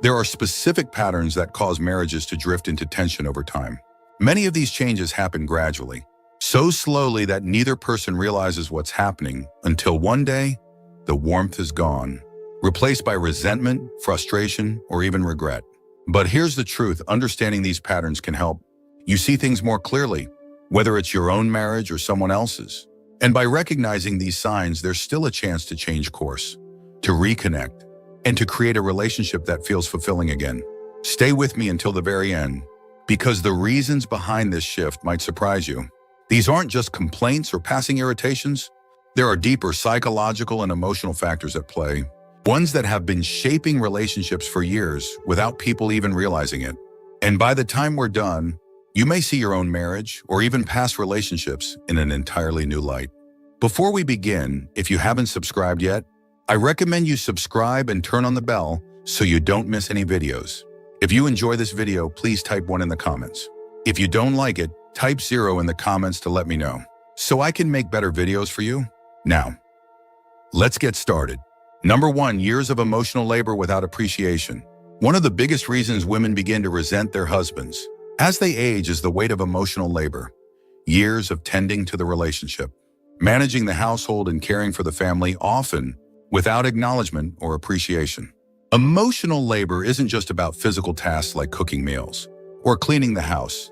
there are specific patterns that cause marriages to drift into tension over time. Many of these changes happen gradually, so slowly that neither person realizes what's happening until one day, the warmth is gone, replaced by resentment, frustration, or even regret. But here's the truth: understanding these patterns can help you see things more clearly, whether it's your own marriage or someone else's. And by recognizing these signs, there's still a chance to change course, to reconnect, and to create a relationship that feels fulfilling again. Stay with me until the very end, because the reasons behind this shift might surprise you. These aren't just complaints or passing irritations. There are deeper psychological and emotional factors at play, ones that have been shaping relationships for years without people even realizing it. And by the time we're done, you may see your own marriage or even past relationships in an entirely new light. Before we begin, if you haven't subscribed yet, I recommend you subscribe and turn on the bell so you don't miss any videos. If you enjoy this video, please type 1 in the comments. If you don't like it, type 0 in the comments to let me know, so I can make better videos for you. Now, let's get started. Number 1, years of emotional labor without appreciation. One of the biggest reasons women begin to resent their husbands as they age is the weight of emotional labor. Years of tending to the relationship, managing the household and caring for the family, often without acknowledgement or appreciation. Emotional labor isn't just about physical tasks like cooking meals or cleaning the house.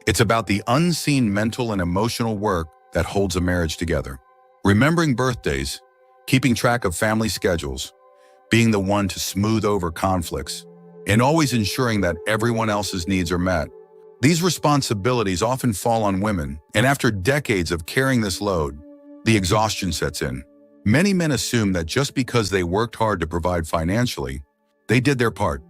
It's about the unseen mental and emotional work that holds a marriage together. Remembering birthdays, keeping track of family schedules, being the one to smooth over conflicts, and always ensuring that everyone else's needs are met. These responsibilities often fall on women, and after decades of carrying this load, the exhaustion sets in. Many men assume that just because they worked hard to provide financially, they did their part.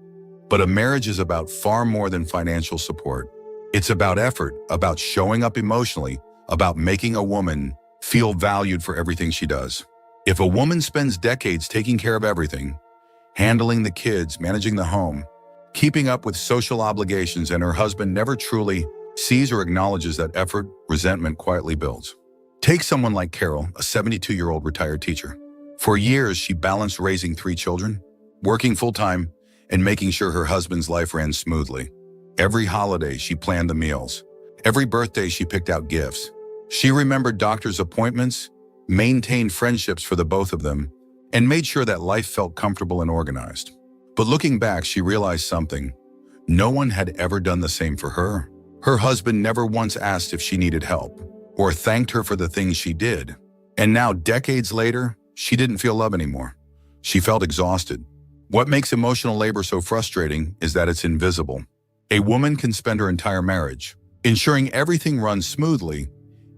But a marriage is about far more than financial support. It's about effort, about showing up emotionally, about making a woman feel valued for everything she does. If a woman spends decades taking care of everything, handling the kids, managing the home, keeping up with social obligations, and her husband never truly sees or acknowledges that effort, resentment quietly builds. Take someone like Carol, a 72-year-old retired teacher. For years, she balanced raising 3 children, working full-time, and making sure her husband's life ran smoothly. Every holiday, she planned the meals. Every birthday, she picked out gifts. She remembered doctor's appointments, maintained friendships for the both of them, and made sure that life felt comfortable and organized. But looking back, she realized something. No one had ever done the same for her. Her husband never once asked if she needed help or thanked her for the things she did. And now, decades later, she didn't feel love anymore. She felt exhausted. What makes emotional labor so frustrating is that it's invisible. A woman can spend her entire marriage ensuring everything runs smoothly,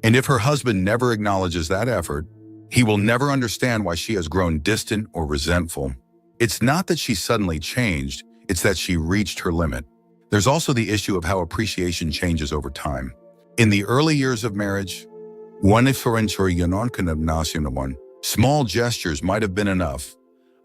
and if her husband never acknowledges that effort, he will never understand why she has grown distant or resentful. It's not that she suddenly changed, it's that she reached her limit. There's also the issue of how appreciation changes over time. In the early years of marriage, small gestures might have been enough.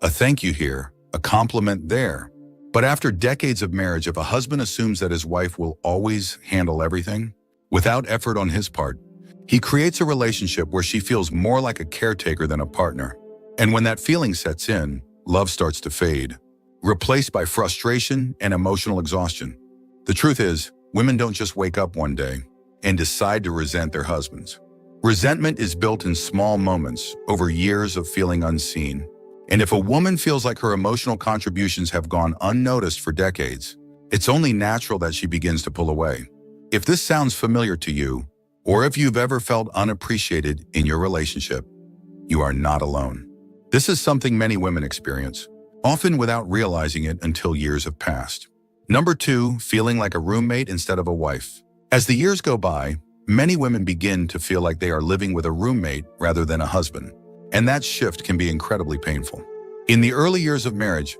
A thank you here, a compliment there. But after decades of marriage, if a husband assumes that his wife will always handle everything, without effort on his part, he creates a relationship where she feels more like a caretaker than a partner. And when that feeling sets in, love starts to fade, replaced by frustration and emotional exhaustion. The truth is, women don't just wake up one day and decide to resent their husbands. Resentment is built in small moments over years of feeling unseen. And if a woman feels like her emotional contributions have gone unnoticed for decades, it's only natural that she begins to pull away. If this sounds familiar to you, or if you've ever felt unappreciated in your relationship, you are not alone. This is something many women experience, often without realizing it until years have passed. Number 2, feeling like a roommate instead of a wife. As the years go by, many women begin to feel like they are living with a roommate rather than a husband. And that shift can be incredibly painful. In the early years of marriage,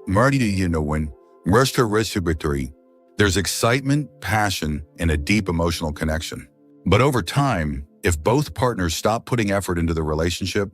there's excitement, passion, and a deep emotional connection. But over time, if both partners stop putting effort into the relationship,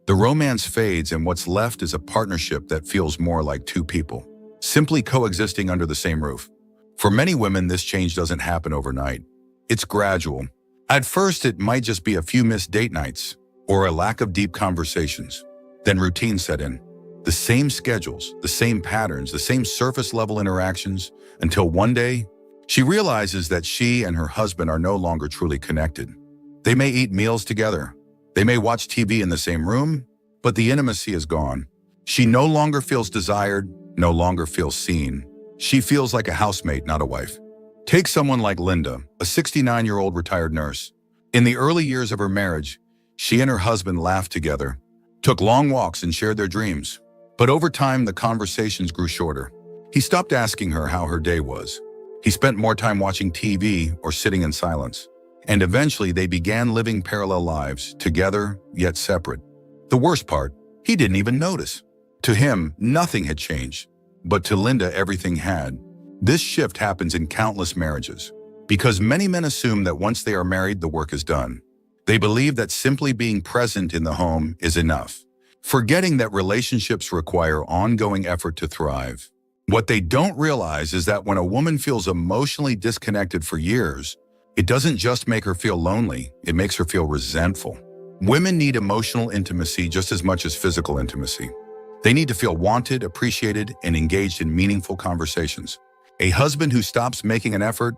the romance fades and what's left is a partnership that feels more like 2 people, simply coexisting under the same roof. For many women, this change doesn't happen overnight. It's gradual. At first, it might just be a few missed date nights, or a lack of deep conversations. Then routine set in. The same schedules, the same patterns, the same surface-level interactions, until one day, she realizes that she and her husband are no longer truly connected. They may eat meals together. They may watch TV in the same room, but the intimacy is gone. She no longer feels desired, no longer feels seen. She feels like a housemate, not a wife. Take someone like Linda, a 69-year-old retired nurse. In the early years of her marriage, she and her husband laughed together, took long walks, and shared their dreams. But over time, the conversations grew shorter. He stopped asking her how her day was. He spent more time watching TV or sitting in silence. And eventually, they began living parallel lives, together yet separate. The worst part, he didn't even notice. To him, nothing had changed. But to Linda, everything had. This shift happens in countless marriages, because many men assume that once they are married, the work is done. They believe that simply being present in the home is enough, forgetting that relationships require ongoing effort to thrive. What they don't realize is that when a woman feels emotionally disconnected for years, it doesn't just make her feel lonely, it makes her feel resentful. Women need emotional intimacy just as much as physical intimacy. They need to feel wanted, appreciated, and engaged in meaningful conversations. A husband who stops making an effort,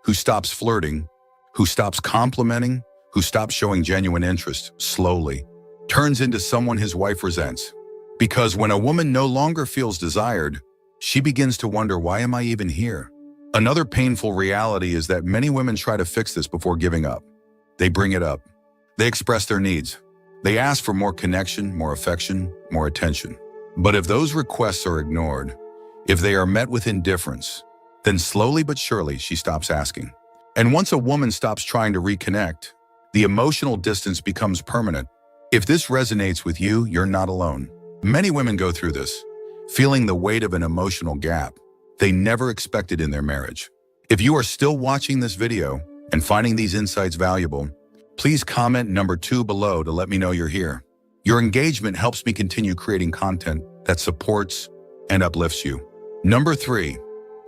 who stops flirting, who stops complimenting, who stops showing genuine interest, slowly turns into someone his wife resents. Because when a woman no longer feels desired, she begins to wonder, why am I even here? Another painful reality is that many women try to fix this before giving up. They bring it up. They express their needs. They ask for more connection, more affection, more attention. But if those requests are ignored, if they are met with indifference, then slowly but surely she stops asking. And once a woman stops trying to reconnect, the emotional distance becomes permanent. If this resonates with you, you're not alone. Many women go through this, feeling the weight of an emotional gap they never expected in their marriage. If you are still watching this video and finding these insights valuable, please comment number 2 below to let me know you're here. Your engagement helps me continue creating content that supports and uplifts you. Number 3,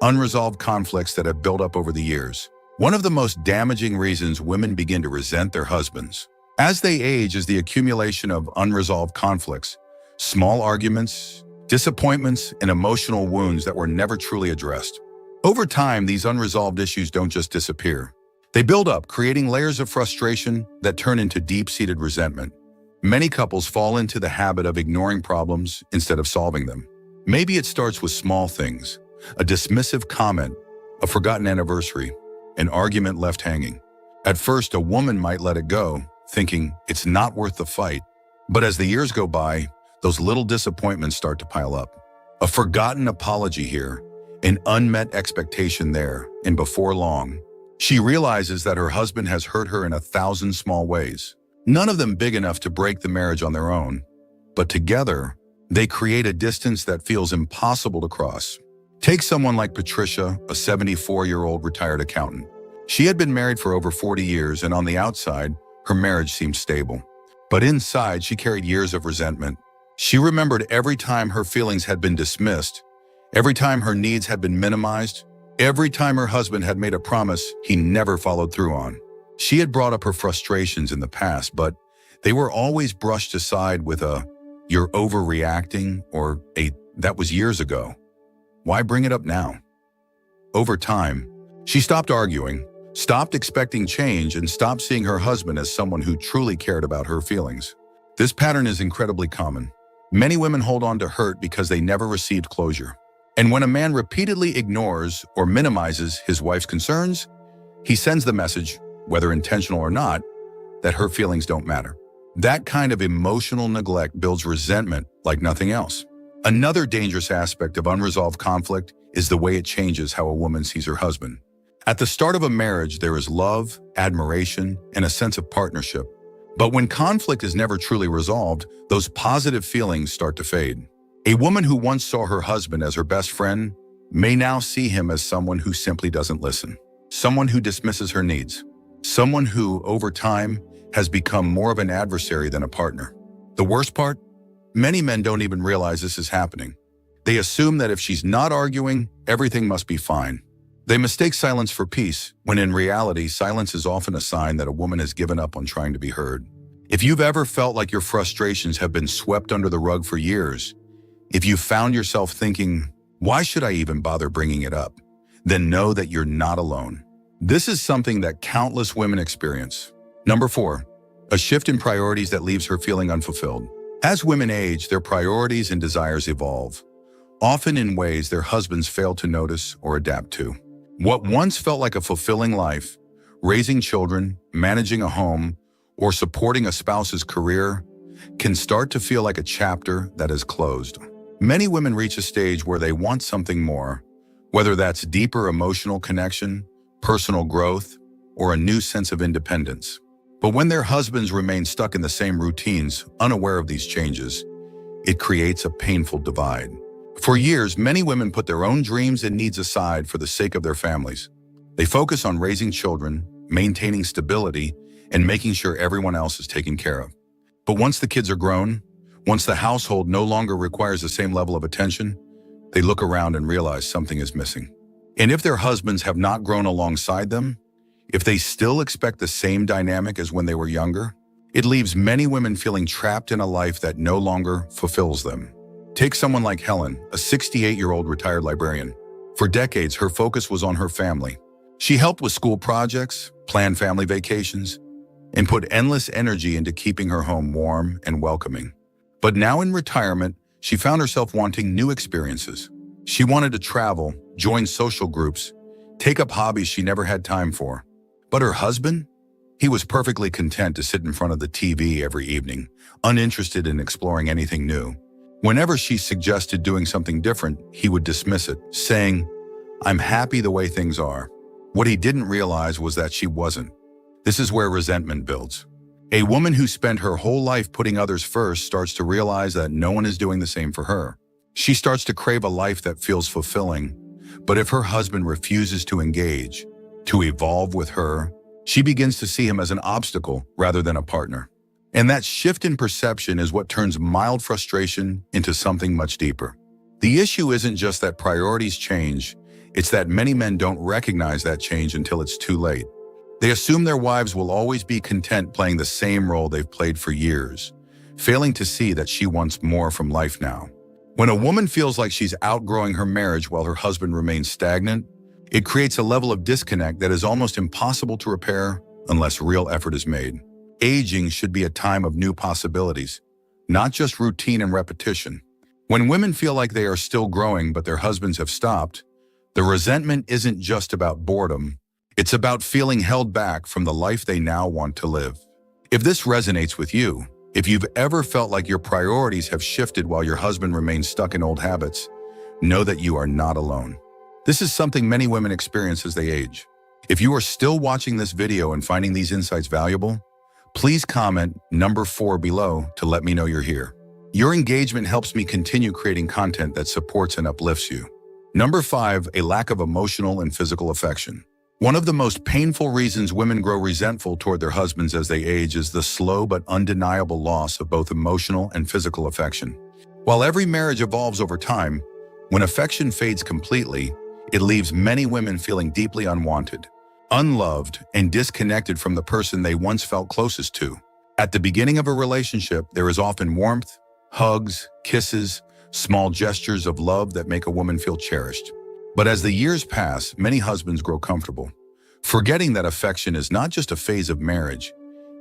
unresolved conflicts that have built up over the years. One of the most damaging reasons women begin to resent their husbands as they age is the accumulation of unresolved conflicts, small arguments, disappointments, and emotional wounds that were never truly addressed. Over time, these unresolved issues don't just disappear. They build up, creating layers of frustration that turn into deep-seated resentment. Many couples fall into the habit of ignoring problems instead of solving them. Maybe it starts with small things, a dismissive comment, a forgotten anniversary, an argument left hanging. At first, a woman might let it go, thinking it's not worth the fight. But as the years go by, those little disappointments start to pile up. A forgotten apology here, an unmet expectation there, and before long, she realizes that her husband has hurt her in 1,000 small ways. None of them big enough to break the marriage on their own, but together, they create a distance that feels impossible to cross. Take someone like Patricia, a 74-year-old retired accountant. She had been married for over 40 years, and on the outside, her marriage seemed stable. But inside, she carried years of resentment. She remembered every time her feelings had been dismissed, every time her needs had been minimized, every time her husband had made a promise he never followed through on. She had brought up her frustrations in the past, but they were always brushed aside with a, "You're overreacting," or a, "That was years ago. Why bring it up now?" Over time, she stopped arguing, stopped expecting change, and stopped seeing her husband as someone who truly cared about her feelings. This pattern is incredibly common. Many women hold on to hurt because they never received closure. And when a man repeatedly ignores or minimizes his wife's concerns, he sends the message, whether intentional or not, that her feelings don't matter. That kind of emotional neglect builds resentment like nothing else. Another dangerous aspect of unresolved conflict is the way it changes how a woman sees her husband. At the start of a marriage, there is love, admiration, and a sense of partnership. But when conflict is never truly resolved, those positive feelings start to fade. A woman who once saw her husband as her best friend may now see him as someone who simply doesn't listen, someone who dismisses her needs, someone who, over time, has become more of an adversary than a partner. The worst part? Many men don't even realize this is happening. They assume that if she's not arguing, everything must be fine. They mistake silence for peace, when in reality, silence is often a sign that a woman has given up on trying to be heard. If you've ever felt like your frustrations have been swept under the rug for years, if you found yourself thinking, "Why should I even bother bringing it up?" then know that you're not alone. This is something that countless women experience. Number 4, a shift in priorities that leaves her feeling unfulfilled. As women age, their priorities and desires evolve, often in ways their husbands fail to notice or adapt to. What once felt like a fulfilling life, raising children, managing a home, or supporting a spouse's career, can start to feel like a chapter that is closed. Many women reach a stage where they want something more, whether that's deeper emotional connection, personal growth, or a new sense of independence. But when their husbands remain stuck in the same routines, unaware of these changes, it creates a painful divide. For years, many women put their own dreams and needs aside for the sake of their families. They focus on raising children, maintaining stability, and making sure everyone else is taken care of. But once the kids are grown, once the household no longer requires the same level of attention, they look around and realize something is missing. And if their husbands have not grown alongside them, if they still expect the same dynamic as when they were younger, it leaves many women feeling trapped in a life that no longer fulfills them. Take someone like Helen, a 68-year-old retired librarian. For decades, her focus was on her family. She helped with school projects, planned family vacations, and put endless energy into keeping her home warm and welcoming. But now in retirement, she found herself wanting new experiences. She wanted to travel, join social groups, take up hobbies she never had time for. But her husband? He was perfectly content to sit in front of the TV every evening, uninterested in exploring anything new. Whenever she suggested doing something different, he would dismiss it, saying, "I'm happy the way things are." What he didn't realize was that she wasn't. This is where resentment builds. A woman who spent her whole life putting others first starts to realize that no one is doing the same for her. She starts to crave a life that feels fulfilling, but if her husband refuses to engage, to evolve with her, she begins to see him as an obstacle rather than a partner. And that shift in perception is what turns mild frustration into something much deeper. The issue isn't just that priorities change, it's that many men don't recognize that change until it's too late. They assume their wives will always be content playing the same role they've played for years, failing to see that she wants more from life now. When a woman feels like she's outgrowing her marriage while her husband remains stagnant, it creates a level of disconnect that is almost impossible to repair unless real effort is made. Aging should be a time of new possibilities, not just routine and repetition. When women feel like they are still growing but their husbands have stopped, the resentment isn't just about boredom, it's about feeling held back from the life they now want to live. If this resonates with you, if you've ever felt like your priorities have shifted while your husband remains stuck in old habits, know that you are not alone. This is something many women experience as they age. If you are still watching this video and finding these insights valuable, please comment number 4 below to let me know you're here. Your engagement helps me continue creating content that supports and uplifts you. Number 5, a lack of emotional and physical affection. One of the most painful reasons women grow resentful toward their husbands as they age is the slow but undeniable loss of both emotional and physical affection. While every marriage evolves over time, when affection fades completely, it leaves many women feeling deeply unwanted, unloved, and disconnected from the person they once felt closest to. At the beginning of a relationship, there is often warmth, hugs, kisses, small gestures of love that make a woman feel cherished. But as the years pass, many husbands grow comfortable, forgetting that affection is not just a phase of marriage,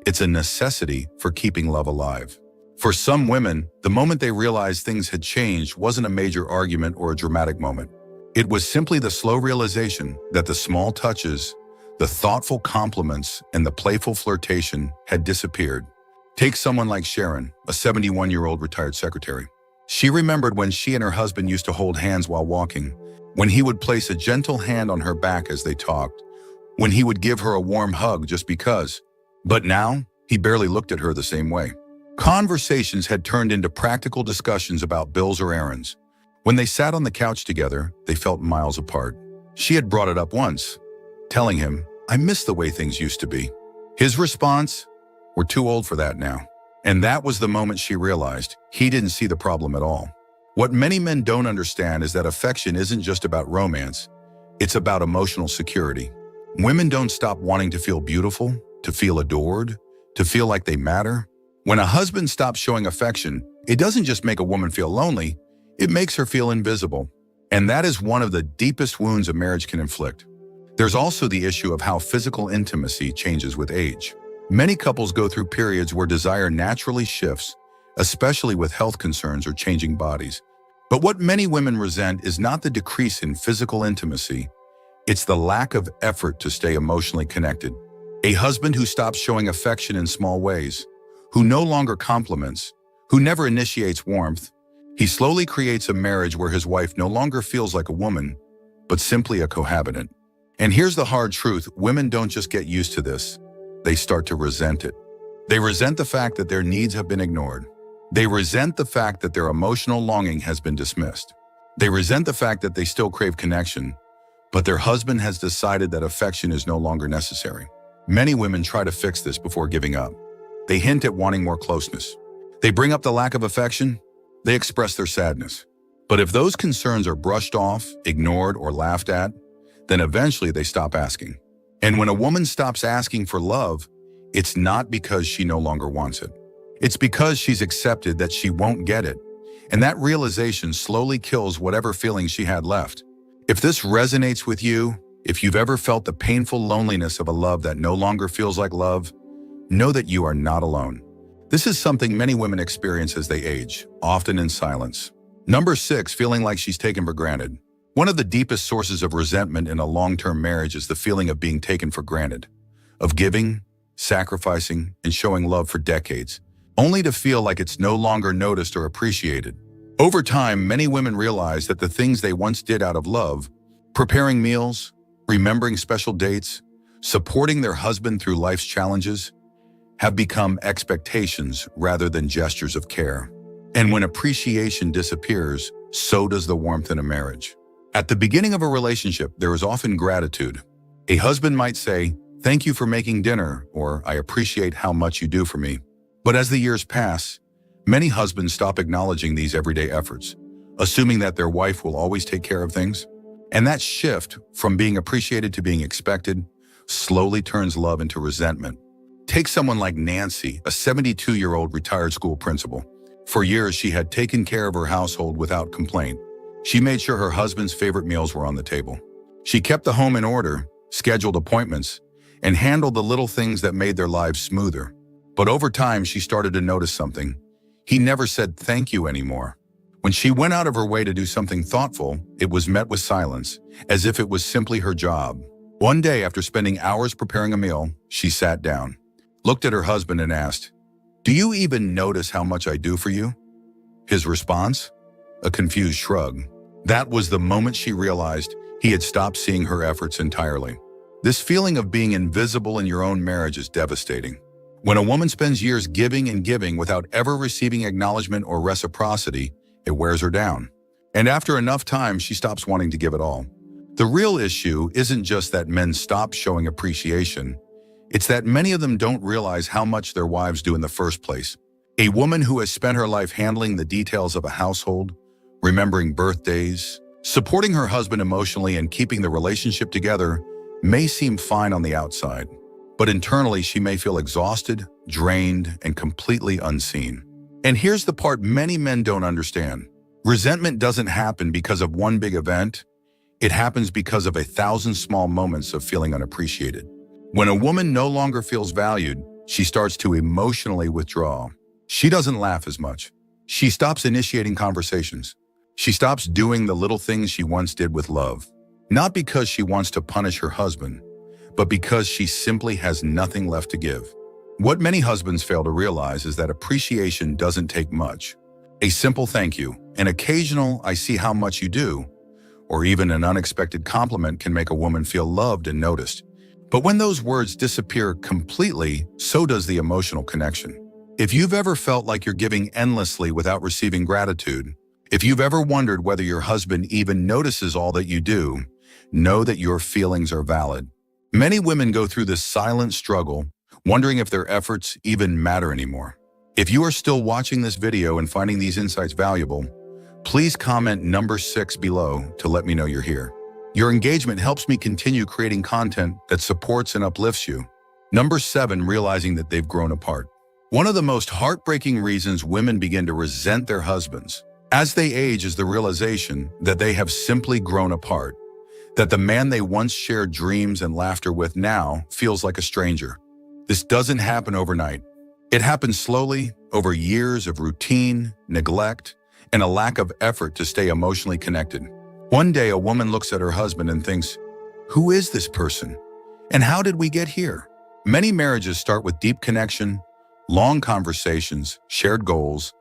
it's a necessity for keeping love alive. For some women, the moment they realized things had changed wasn't a major argument or a dramatic moment. It was simply the slow realization that the small touches, the thoughtful compliments, and the playful flirtation had disappeared. Take someone like Sharon, a 71-year-old retired secretary. She remembered when she and her husband used to hold hands while walking, when he would place a gentle hand on her back as they talked, when he would give her a warm hug just because. But now, he barely looked at her the same way. Conversations had turned into practical discussions about bills or errands. When they sat on the couch together, they felt miles apart. She had brought it up once, telling him, "I miss the way things used to be." His response, "We're too old for that now." And that was the moment she realized he didn't see the problem at all. What many men don't understand is that affection isn't just about romance, it's about emotional security. Women don't stop wanting to feel beautiful, to feel adored, to feel like they matter. When a husband stops showing affection, it doesn't just make a woman feel lonely, it makes her feel invisible. And that is one of the deepest wounds a marriage can inflict. There's also the issue of how physical intimacy changes with age. Many couples go through periods where desire naturally shifts, especially with health concerns or changing bodies. But what many women resent is not the decrease in physical intimacy, it's the lack of effort to stay emotionally connected. A husband who stops showing affection in small ways, who no longer compliments, who never initiates warmth, he slowly creates a marriage where his wife no longer feels like a woman, but simply a cohabitant. And here's the hard truth, women don't just get used to this, they start to resent it. They resent the fact that their needs have been ignored. They resent the fact that their emotional longing has been dismissed. They resent the fact that they still crave connection, but their husband has decided that affection is no longer necessary. Many women try to fix this before giving up. They hint at wanting more closeness. They bring up the lack of affection. They express their sadness. But if those concerns are brushed off, ignored, or laughed at, then eventually they stop asking. And when a woman stops asking for love, it's not because she no longer wants it. It's because she's accepted that she won't get it, and that realization slowly kills whatever feelings she had left. If this resonates with you, if you've ever felt the painful loneliness of a love that no longer feels like love, know that you are not alone. This is something many women experience as they age, often in silence. Number 6, feeling like she's taken for granted. One of the deepest sources of resentment in a long-term marriage is the feeling of being taken for granted, of giving, sacrificing, and showing love for decades, only to feel like it's no longer noticed or appreciated. Over time, many women realize that the things they once did out of love, preparing meals, remembering special dates, supporting their husband through life's challenges, have become expectations rather than gestures of care. And when appreciation disappears, so does the warmth in a marriage. At the beginning of a relationship, there is often gratitude. A husband might say, "Thank you for making dinner," or "I appreciate how much you do for me." But as the years pass, many husbands stop acknowledging these everyday efforts, assuming that their wife will always take care of things. And that shift from being appreciated to being expected slowly turns love into resentment. Take someone like Nancy, a 72-year-old retired school principal. For years, she had taken care of her household without complaint. She made sure her husband's favorite meals were on the table. She kept the home in order, scheduled appointments, and handled the little things that made their lives smoother. But over time, she started to notice something. He never said thank you anymore. When she went out of her way to do something thoughtful, it was met with silence, as if it was simply her job. One day, after spending hours preparing a meal, she sat down, looked at her husband and asked, "Do you even notice how much I do for you?" His response? A confused shrug. That was the moment she realized he had stopped seeing her efforts entirely. This feeling of being invisible in your own marriage is devastating. When a woman spends years giving and giving without ever receiving acknowledgement or reciprocity, it wears her down. And after enough time, she stops wanting to give it all. The real issue isn't just that men stop showing appreciation. It's that many of them don't realize how much their wives do in the first place. A woman who has spent her life handling the details of a household, remembering birthdays, supporting her husband emotionally, and keeping the relationship together may seem fine on the outside. But internally, she may feel exhausted, drained, and completely unseen. And here's the part many men don't understand. Resentment doesn't happen because of one big event. It happens because of 1,000 small moments of feeling unappreciated. When a woman no longer feels valued, she starts to emotionally withdraw. She doesn't laugh as much. She stops initiating conversations. She stops doing the little things she once did with love. Not because she wants to punish her husband, but because she simply has nothing left to give. What many husbands fail to realize is that appreciation doesn't take much. A simple thank you, an occasional "I see how much you do," or even an unexpected compliment can make a woman feel loved and noticed. But when those words disappear completely, so does the emotional connection. If you've ever felt like you're giving endlessly without receiving gratitude, if you've ever wondered whether your husband even notices all that you do, know that your feelings are valid. Many women go through this silent struggle, wondering if their efforts even matter anymore. If you are still watching this video and finding these insights valuable, please comment number 6 below to let me know you're here. Your engagement helps me continue creating content that supports and uplifts you. Number 7, realizing that they've grown apart. One of the most heartbreaking reasons women begin to resent their husbands as they age is the realization that they have simply grown apart, that the man they once shared dreams and laughter with now feels like a stranger. This doesn't happen overnight. It happens slowly, over years of routine, neglect, and a lack of effort to stay emotionally connected. One day, a woman looks at her husband and thinks, "Who is this person? And how did we get here?" Many marriages start with deep connection, long conversations, shared goals,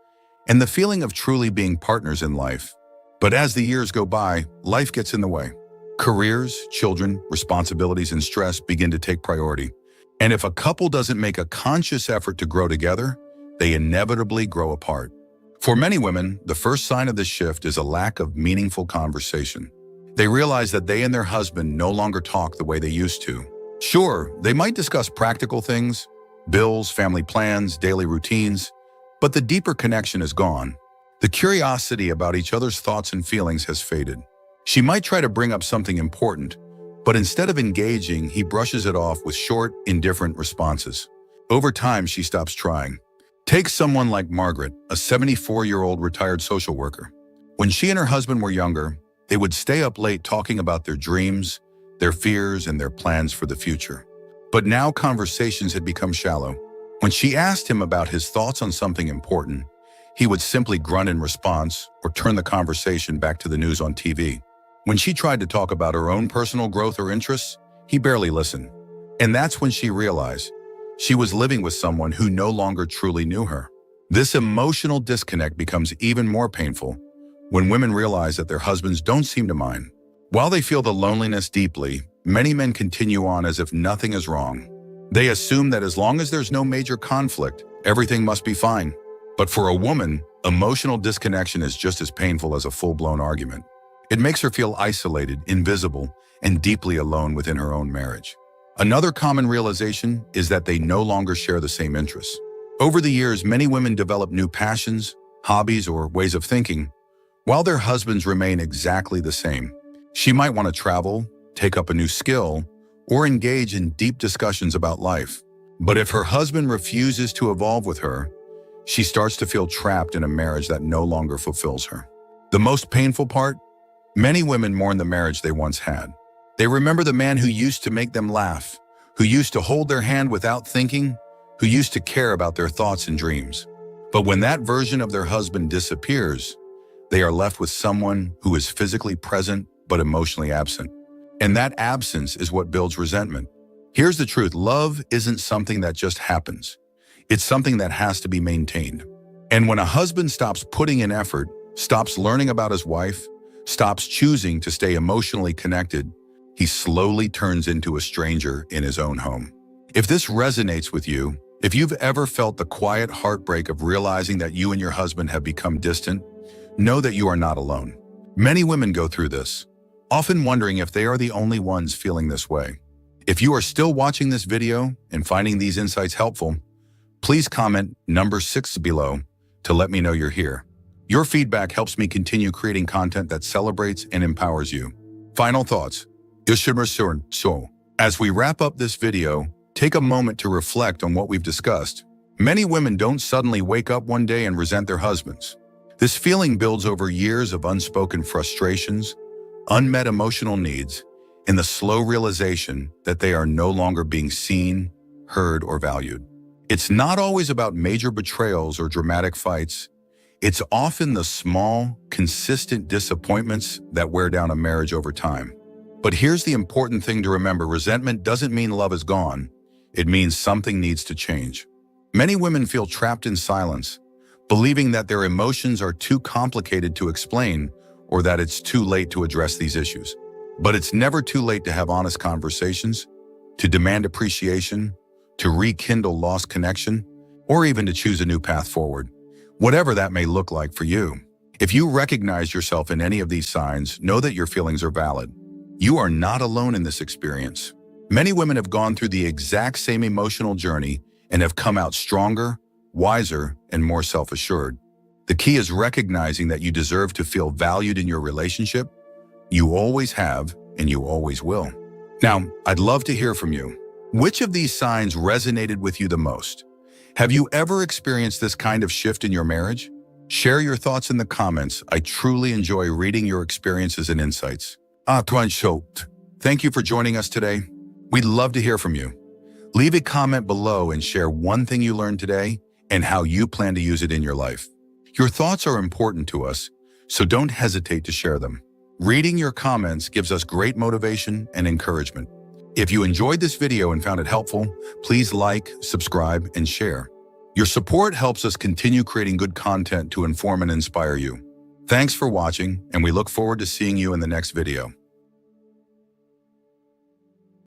and the feeling of truly being partners in life. But as the years go by, life gets in the way. Careers, children, responsibilities, and stress begin to take priority. And if a couple doesn't make a conscious effort to grow together, they inevitably grow apart. For many women, the first sign of this shift is a lack of meaningful conversation. They realize that they and their husband no longer talk the way they used to. Sure, they might discuss practical things, bills, family plans, daily routines, but the deeper connection is gone. The curiosity about each other's thoughts and feelings has faded. She might try to bring up something important, but instead of engaging, he brushes it off with short, indifferent responses. Over time, she stops trying. Take someone like Margaret, a 74-year-old retired social worker. When she and her husband were younger, they would stay up late talking about their dreams, their fears, and their plans for the future. But now conversations had become shallow. When she asked him about his thoughts on something important, he would simply grunt in response or turn the conversation back to the news on TV. When she tried to talk about her own personal growth or interests, he barely listened. And that's when she realized she was living with someone who no longer truly knew her. This emotional disconnect becomes even more painful when women realize that their husbands don't seem to mind. While they feel the loneliness deeply, many men continue on as if nothing is wrong. They assume that as long as there's no major conflict, everything must be fine. But for a woman, emotional disconnection is just as painful as a full-blown argument. It makes her feel isolated, invisible, and deeply alone within her own marriage. Another common realization is that they no longer share the same interests. Over the years, many women develop new passions, hobbies, or ways of thinking, while their husbands remain exactly the same. She might want to travel, take up a new skill, or engage in deep discussions about life. But if her husband refuses to evolve with her, she starts to feel trapped in a marriage that no longer fulfills her. The most painful part? Many women mourn the marriage they once had. They remember the man who used to make them laugh, who used to hold their hand without thinking, who used to care about their thoughts and dreams. But when that version of their husband disappears, they are left with someone who is physically present but emotionally absent. And that absence is what builds resentment. Here's the truth: love isn't something that just happens. It's something that has to be maintained. And when a husband stops putting in effort, stops learning about his wife, stops choosing to stay emotionally connected, he slowly turns into a stranger in his own home. If this resonates with you, if you've ever felt the quiet heartbreak of realizing that you and your husband have become distant, know that you are not alone. Many women go through this, often wondering if they are the only ones feeling this way. If you are still watching this video and finding these insights helpful, please comment number 6 below to let me know you're here. Your feedback helps me continue creating content that celebrates and empowers you. Final thoughts. So, as we wrap up this video, take a moment to reflect on what we've discussed. Many women don't suddenly wake up one day and resent their husbands. This feeling builds over years of unspoken frustrations, unmet emotional needs, and the slow realization that they are no longer being seen, heard, or valued. It's not always about major betrayals or dramatic fights. It's often the small, consistent disappointments that wear down a marriage over time. But here's the important thing to remember: resentment doesn't mean love is gone. It means something needs to change. Many women feel trapped in silence, believing that their emotions are too complicated to explain or that it's too late to address these issues. But it's never too late to have honest conversations, to demand appreciation, to rekindle lost connection, or even to choose a new path forward, whatever that may look like for you. If you recognize yourself in any of these signs, know that your feelings are valid. You are not alone in this experience. Many women have gone through the exact same emotional journey and have come out stronger, wiser, and more self-assured. The key is recognizing that you deserve to feel valued in your relationship. You always have, and you always will. Now, I'd love to hear from you. Which of these signs resonated with you the most? Have you ever experienced this kind of shift in your marriage? Share your thoughts in the comments. I truly enjoy reading your experiences and insights. Thank you for joining us today. We'd love to hear from you. Leave a comment below and share one thing you learned today and how you plan to use it in your life. Your thoughts are important to us, so don't hesitate to share them. Reading your comments gives us great motivation and encouragement. If you enjoyed this video and found it helpful, please like, subscribe, and share. Your support helps us continue creating good content to inform and inspire you. Thanks for watching, and we look forward to seeing you in the next video.